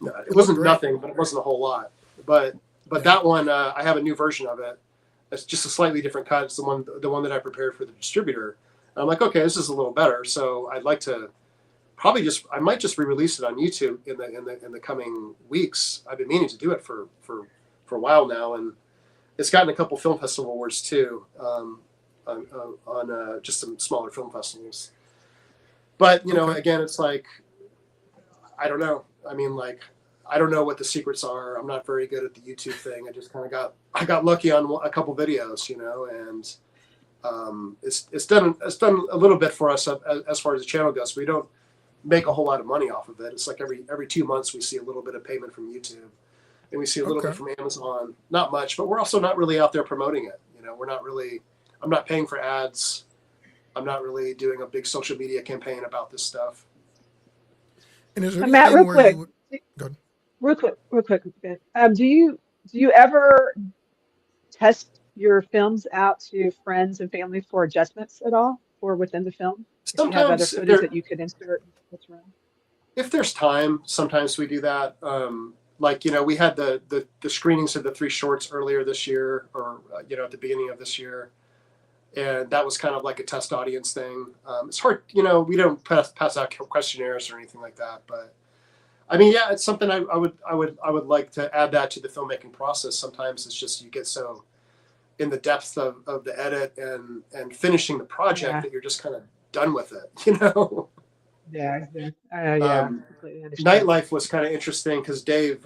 It wasn't nothing, but it wasn't a whole lot. But that one, I have a new version of it. It's just a slightly different cut. It's the one that I prepared for the distributor. And I'm like, okay, this is a little better. So I'd like to I might just re-release it on YouTube in the coming weeks. I've been meaning to do it for a while now, and it's gotten a couple film festival awards too, on just some smaller film festivals. But again, it's like, I don't know. I mean, like, I don't know what the secrets are. I'm not very good at the YouTube thing. I just kind of got lucky on a couple videos, and it's done a little bit for us as far as the channel goes. We don't make a whole lot of money off of it. It's like every 2 months we see a little bit of payment from YouTube, and we see a little bit from Amazon. Not much, but we're also not really out there promoting it. We're not really. I'm not paying for ads. I'm not really doing a big social media campaign about this stuff. And is there Matt, real quick. Real quick. Do you ever test your films out to friends and family for adjustments at all, or within the film? Sometimes, if you have other footage that you could insert. If there's time, sometimes we do that. We had the screenings of the 3 shorts earlier this year, or at the beginning of this year, and that was kind of like a test audience thing. It's hard, we don't pass out questionnaires or anything like that, but I mean, yeah, it's something I would like to add that to the filmmaking process. Sometimes it's just you get so in the depth of the edit and finishing the project that you're just kind of done with it, Yeah. Nightlife was kind of interesting because Dave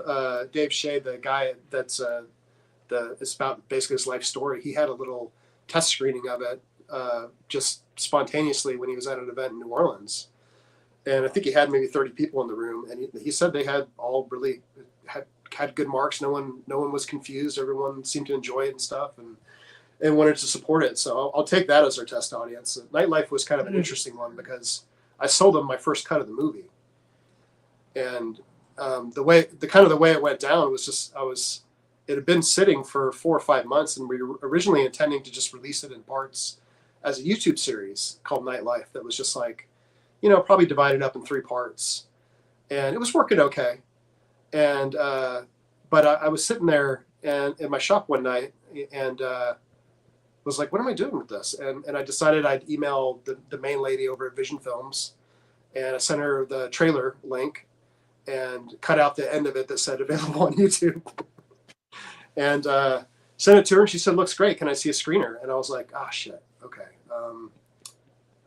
Shea, the guy that's it's about basically his life story. He had a little test screening of it just spontaneously when he was at an event in New Orleans, and I think he had maybe 30 people in the room, and he said they had all really had good marks. No one was confused. Everyone seemed to enjoy it and stuff, and wanted to support it. So I'll take that as our test audience. Nightlife was kind of an interesting one because I sold them my first cut of the movie, and the way it went down was just it had been sitting for 4 or 5 months, and we were originally intending to just release it in parts as a YouTube series called Nightlife that was just like, probably divided up in 3 parts, and it was working okay. And but I was sitting there and in my shop one night and was like, what am I doing with this? And I decided I'd email the main lady over at Vision Films, and I sent her the trailer link and cut out the end of it that said available on YouTube. And sent it to her, and she said, looks great. Can I see a screener? And I was like, shit. Okay.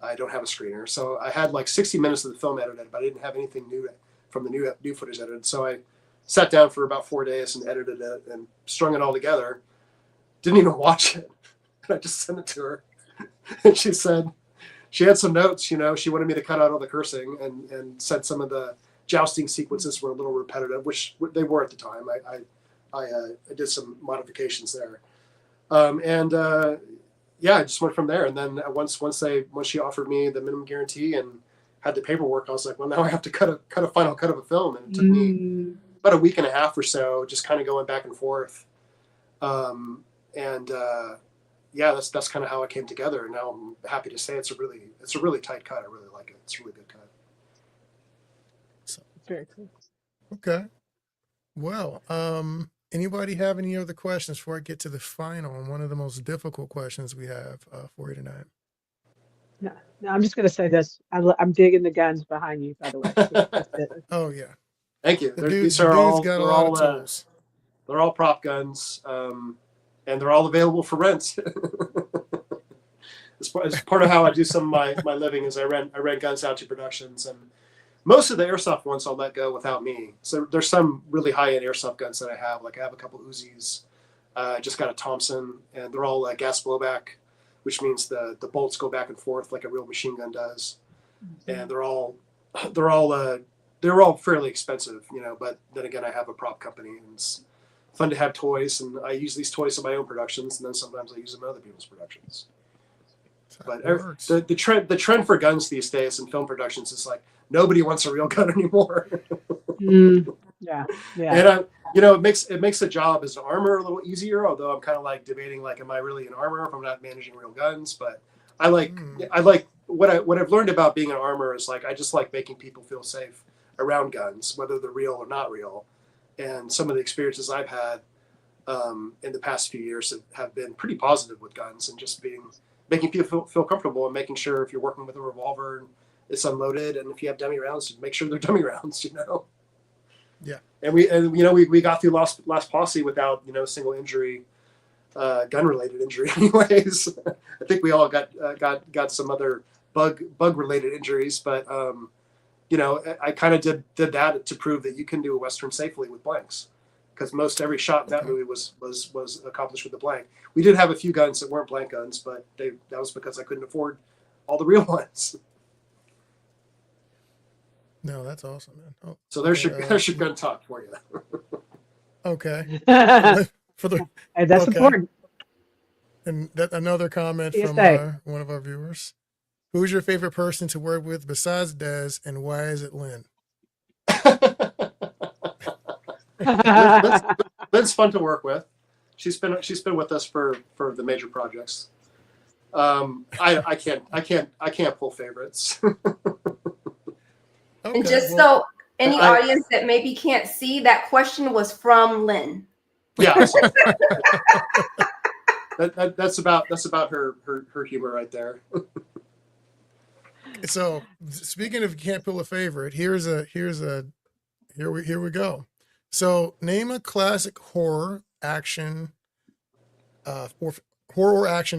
I don't have a screener. So I had like 60 minutes of the film edited, but I didn't have anything new from the new footage edited. So I sat down for about 4 days and edited it and strung it all together. Didn't even watch it. And I just sent it to her. And she said, she had some notes, she wanted me to cut out all the cursing and said some of the jousting sequences were a little repetitive, which they were at the time. I did some modifications there. I just went from there. And then once she offered me the minimum guarantee and had the paperwork, I was like, well, now I have to cut a final cut of a film. And it took me about a week and a half or so, just kind of going back and forth. That's kind of how it came together. And now I'm happy to say it's a really tight cut. I really like it. It's a really good cut. So, very cool. Okay. Well, anybody have any other questions before I get to the final and one of the most difficult questions we have for you tonight? No, I'm just going to say this. I'm digging the guns behind you, by the way. That's it. Oh, yeah. Thank you. These are all tools. They're all prop guns, and they're all available for rent. It's part of how I do some of my living is I rent guns out to productions, and most of the airsoft ones I'll let go without me. So there's some really high-end airsoft guns that I have. Like I have a couple Uzis. I just got a Thompson, and they're all gas blowback, which means the bolts go back and forth like a real machine gun does. And they're all fairly expensive, but then again, I have a prop company, and it's fun to have toys, and I use these toys in my own productions, and then sometimes I use them in other people's productions. But the trend for guns these days in film productions is like nobody wants a real gun anymore. Yeah. And it makes the job as an armor a little easier. Although I'm kind of like debating, like, am I really an armor if I'm not managing real guns? But I like what I've learned about being an armor is like I just like making people feel safe around guns, whether they're real or not real. And some of the experiences I've had in the past few years have been pretty positive with guns, and just making people feel comfortable, and making sure if you're working with a revolver and it's unloaded, and if you have dummy rounds, make sure they're dummy rounds, Yeah. And we got through last posse without a single injury, gun related injury. Anyways, I think we all got some other bug related injuries, but I kind of did that to prove that you can do a Western safely with blanks, because most every shot in that movie was accomplished with a blank. We did have a few guns that weren't blank guns, but that was because I couldn't afford all the real ones. No, that's awesome, man. Oh, so there's your gun talk for you. Okay. And that's important. And another comment from one of our viewers. Who's your favorite person to work with besides Des, and why is it Lynn? Lynn's fun to work with. She's been with us for the major projects. I can't pull favorites. And just so any audience that maybe can't see, that question was from Lynn. Yeah. That's about her humor right there. So speaking of can't pull a favorite, here we go. So name a classic horror action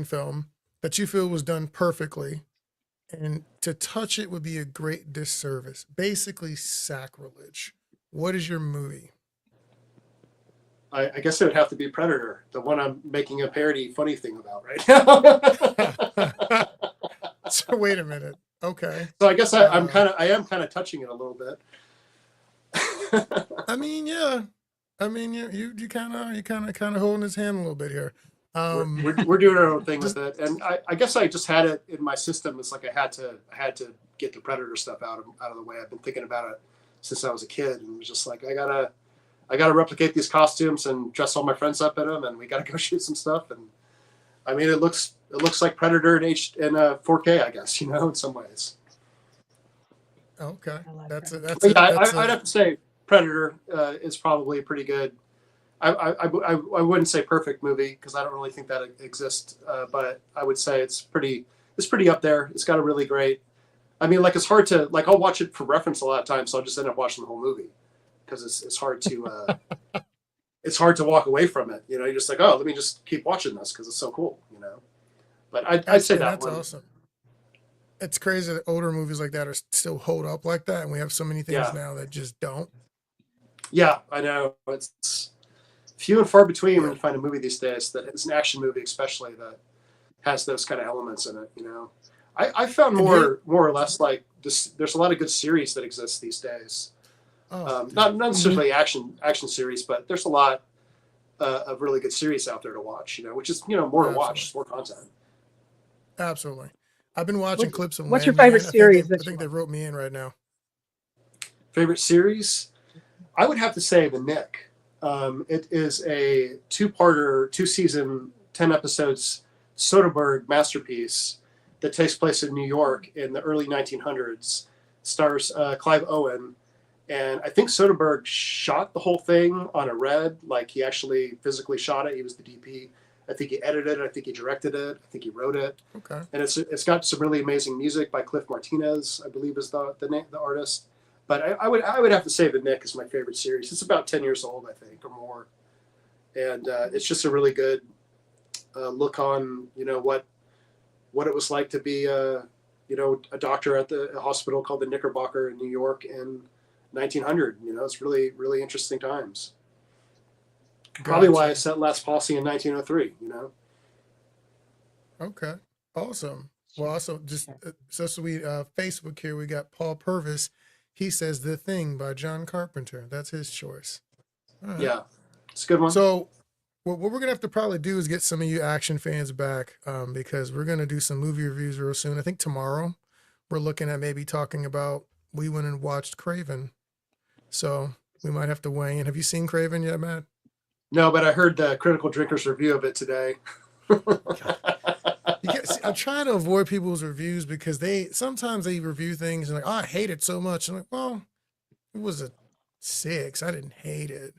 film that you feel was done perfectly, and to touch it would be a great disservice, basically sacrilege. What is your movie? I guess it would have to be Predator, the one I'm making a parody funny thing about right now. So wait a minute. Okay. So I guess I am kind of touching it a little bit. I mean, yeah. I mean, you kind of holding his hand a little bit here. We're doing our own thing with it, and I guess I just had it in my system. It's like I had to get the Predator stuff out of the way. I've been thinking about it since I was a kid, and it was just like I gotta replicate these costumes and dress all my friends up in them, and we gotta go shoot some stuff. And I mean, it looks like Predator in 4K, I guess, in some ways. Okay, I'd have to say Predator is probably pretty good. I wouldn't say perfect movie, because I don't really think that exists, but I would say it's pretty up there. It's got a really great. I mean, like, it's hard to, like, I'll watch it for reference a lot of times, so I'll just end up watching the whole movie, because it's hard to it's hard to walk away from it. You're just like, oh, let me just keep watching this because it's so cool. But I'd say that's awesome. It's crazy that older movies like that are still hold up like that, and we have so many things now that just don't. Yeah, I know. It's few and far between when you find a movie these days that is an action movie, especially, that has those kind of elements in it. I found more or less like this. There's a lot of good series that exist these days. Not necessarily action series, but there's a lot. a really good series out there to watch, which is, more to watch, more content. Absolutely. I've been watching clips of What's your Landman. favorite series? I think they wrote me in right now. Favorite series? I would have to say The Nick. It is a two-parter, 2-season, 10 episodes Soderbergh masterpiece that takes place in New York in the early 1900s. Stars Clive Owen. And I think Soderbergh shot the whole thing on a red, like he actually physically shot it. He was the DP. I think he edited it. I think he directed it. I think he wrote it. Okay. And it's got some really amazing music by Cliff Martinez, I believe is the artist. But I would have to say The Nick is my favorite series. It's about 10 years old, I think, or more. And it's just a really good look on, what it was like to be a doctor at a hospital called the Knickerbocker in New York in 1900. It's really, really interesting times. Probably why I set Last Posse in 1903, Okay. Awesome. Well, also just so sweet. Facebook here, we got Paul Purvis. He says The Thing by John Carpenter. That's his choice. All right. Yeah, it's a good one. So what we're going to have to probably do is get some of you action fans back because we're going to do some movie reviews real soon. I think tomorrow we're looking at maybe talking about, we went and watched Craven. So we might have to weigh in. Have you seen Craven yet, Matt? No, but I heard the Critical Drinker's review of it today. I'm trying to avoid people's reviews because sometimes they review things and like, oh, I hate it so much. I'm like, well, it was a 6. I didn't hate it.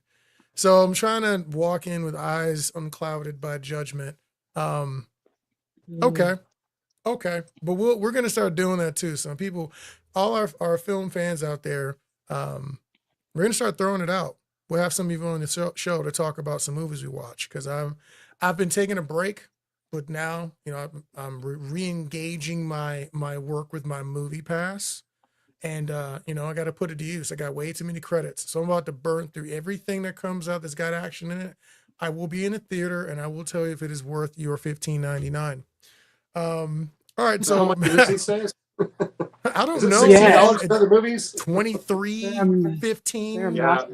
So I'm trying to walk in with eyes unclouded by judgment. Okay. But we're going to start doing that too. Some people, all our film fans out there, we're going to start throwing it out. We'll have some of you on the show to talk about some movies we watch because I've been taking a break, but now I'm re-engaging my work with my movie pass, and I got to put it to use. I got way too many credits, so I'm about to burn through everything that comes out that's got action in it. I will be in the theater, and I will tell you if it is worth your $15.99. All right, so how much is it these days? I don't Is it know. $60 for the movies? 23, 15. Yeah.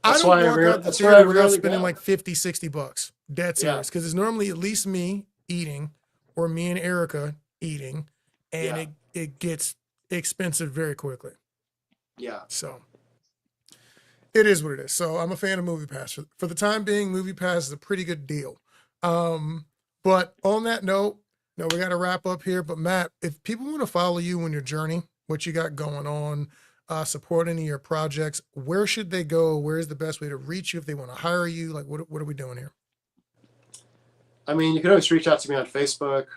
I don't walk out the theater without spending like $50-$60. Dead serious. Because it's normally at least me eating or me and Erica eating. And it gets expensive very quickly. Yeah. So it is what it is. So I'm a fan of MoviePass. For the time being, MoviePass is a pretty good deal. But on that note, we got to wrap up here. But Matt, if people want to follow you on your journey, what you got going on, support any of your projects, where should they go? Where's the best way to reach you if they want to hire you? Like, what are we doing here? I mean, you can always reach out to me on Facebook,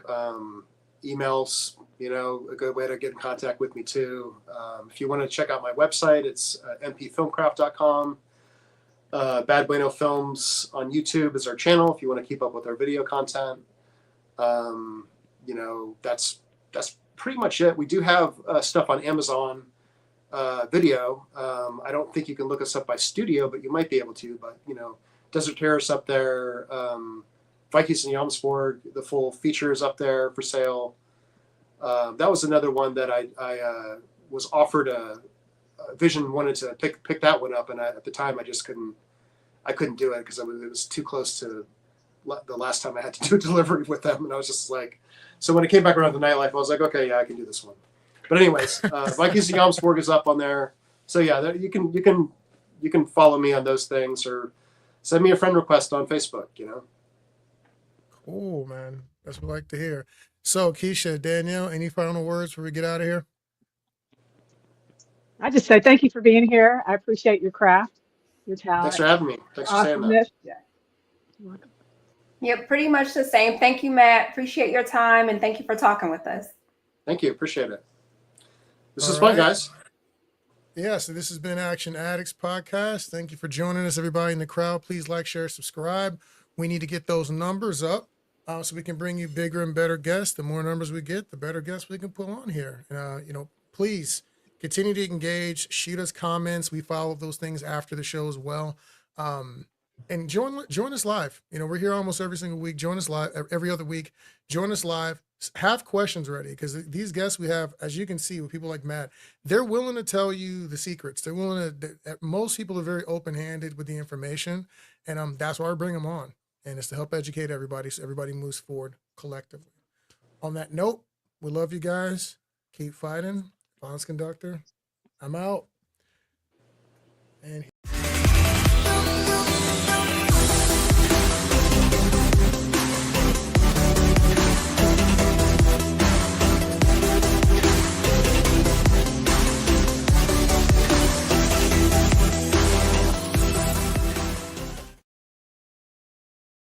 emails, a good way to get in contact with me too. If you want to check out my website, it's mpfilmcraft.com. Bad Bueno Films on YouTube is our channel if you want to keep up with our video content. That's pretty much it. We do have stuff on Amazon video. I don't think you can look us up by studio, but you might be able to. But Desert Terrace up there, Vikings and Jomsborg, the full feature is up there for sale. That was another one that I was offered Vision wanted to pick that one up, and at the time I couldn't do it because it was too close to the last time I had to do a delivery with them, and I was just like, so when it came back around to Nightlife, I was like, okay, yeah, I can do this one. But anyways, Vikings and Jomsborg is up on there, so yeah, you can follow me on those things or send me a friend request on Facebook. Cool, man. That's what I like to hear. So, Keisha, Danielle, any final words before we get out of here? I just say thank you for being here. I appreciate your craft, your talent. Thanks for having me. Thanks for saying that. Yeah. You're welcome. Yeah, pretty much the same. Thank you, Matt. Appreciate your time, and thank you for talking with us. Thank you. Appreciate it. This is fun, guys. Yeah, so this has been Action Addicts Podcast. Thank you for joining us, everybody in the crowd. Please like, share, subscribe. We need to get those numbers up so we can bring you bigger and better guests. The more numbers we get, the better guests we can put on here. Please continue to engage, shoot us comments. We follow those things after the show as well. And join us live. We're here almost every single week. Join us live every other week. Join us live. have questions ready, because these guests we have, as you can see with people like Matt, they're willing to tell you the secrets. They're willing to, most people are very open-handed with the information, and that's why I bring them on. And it's to help educate everybody so everybody moves forward collectively. On that note, we love you guys. Keep fighting. Bonds Conductor, I'm out.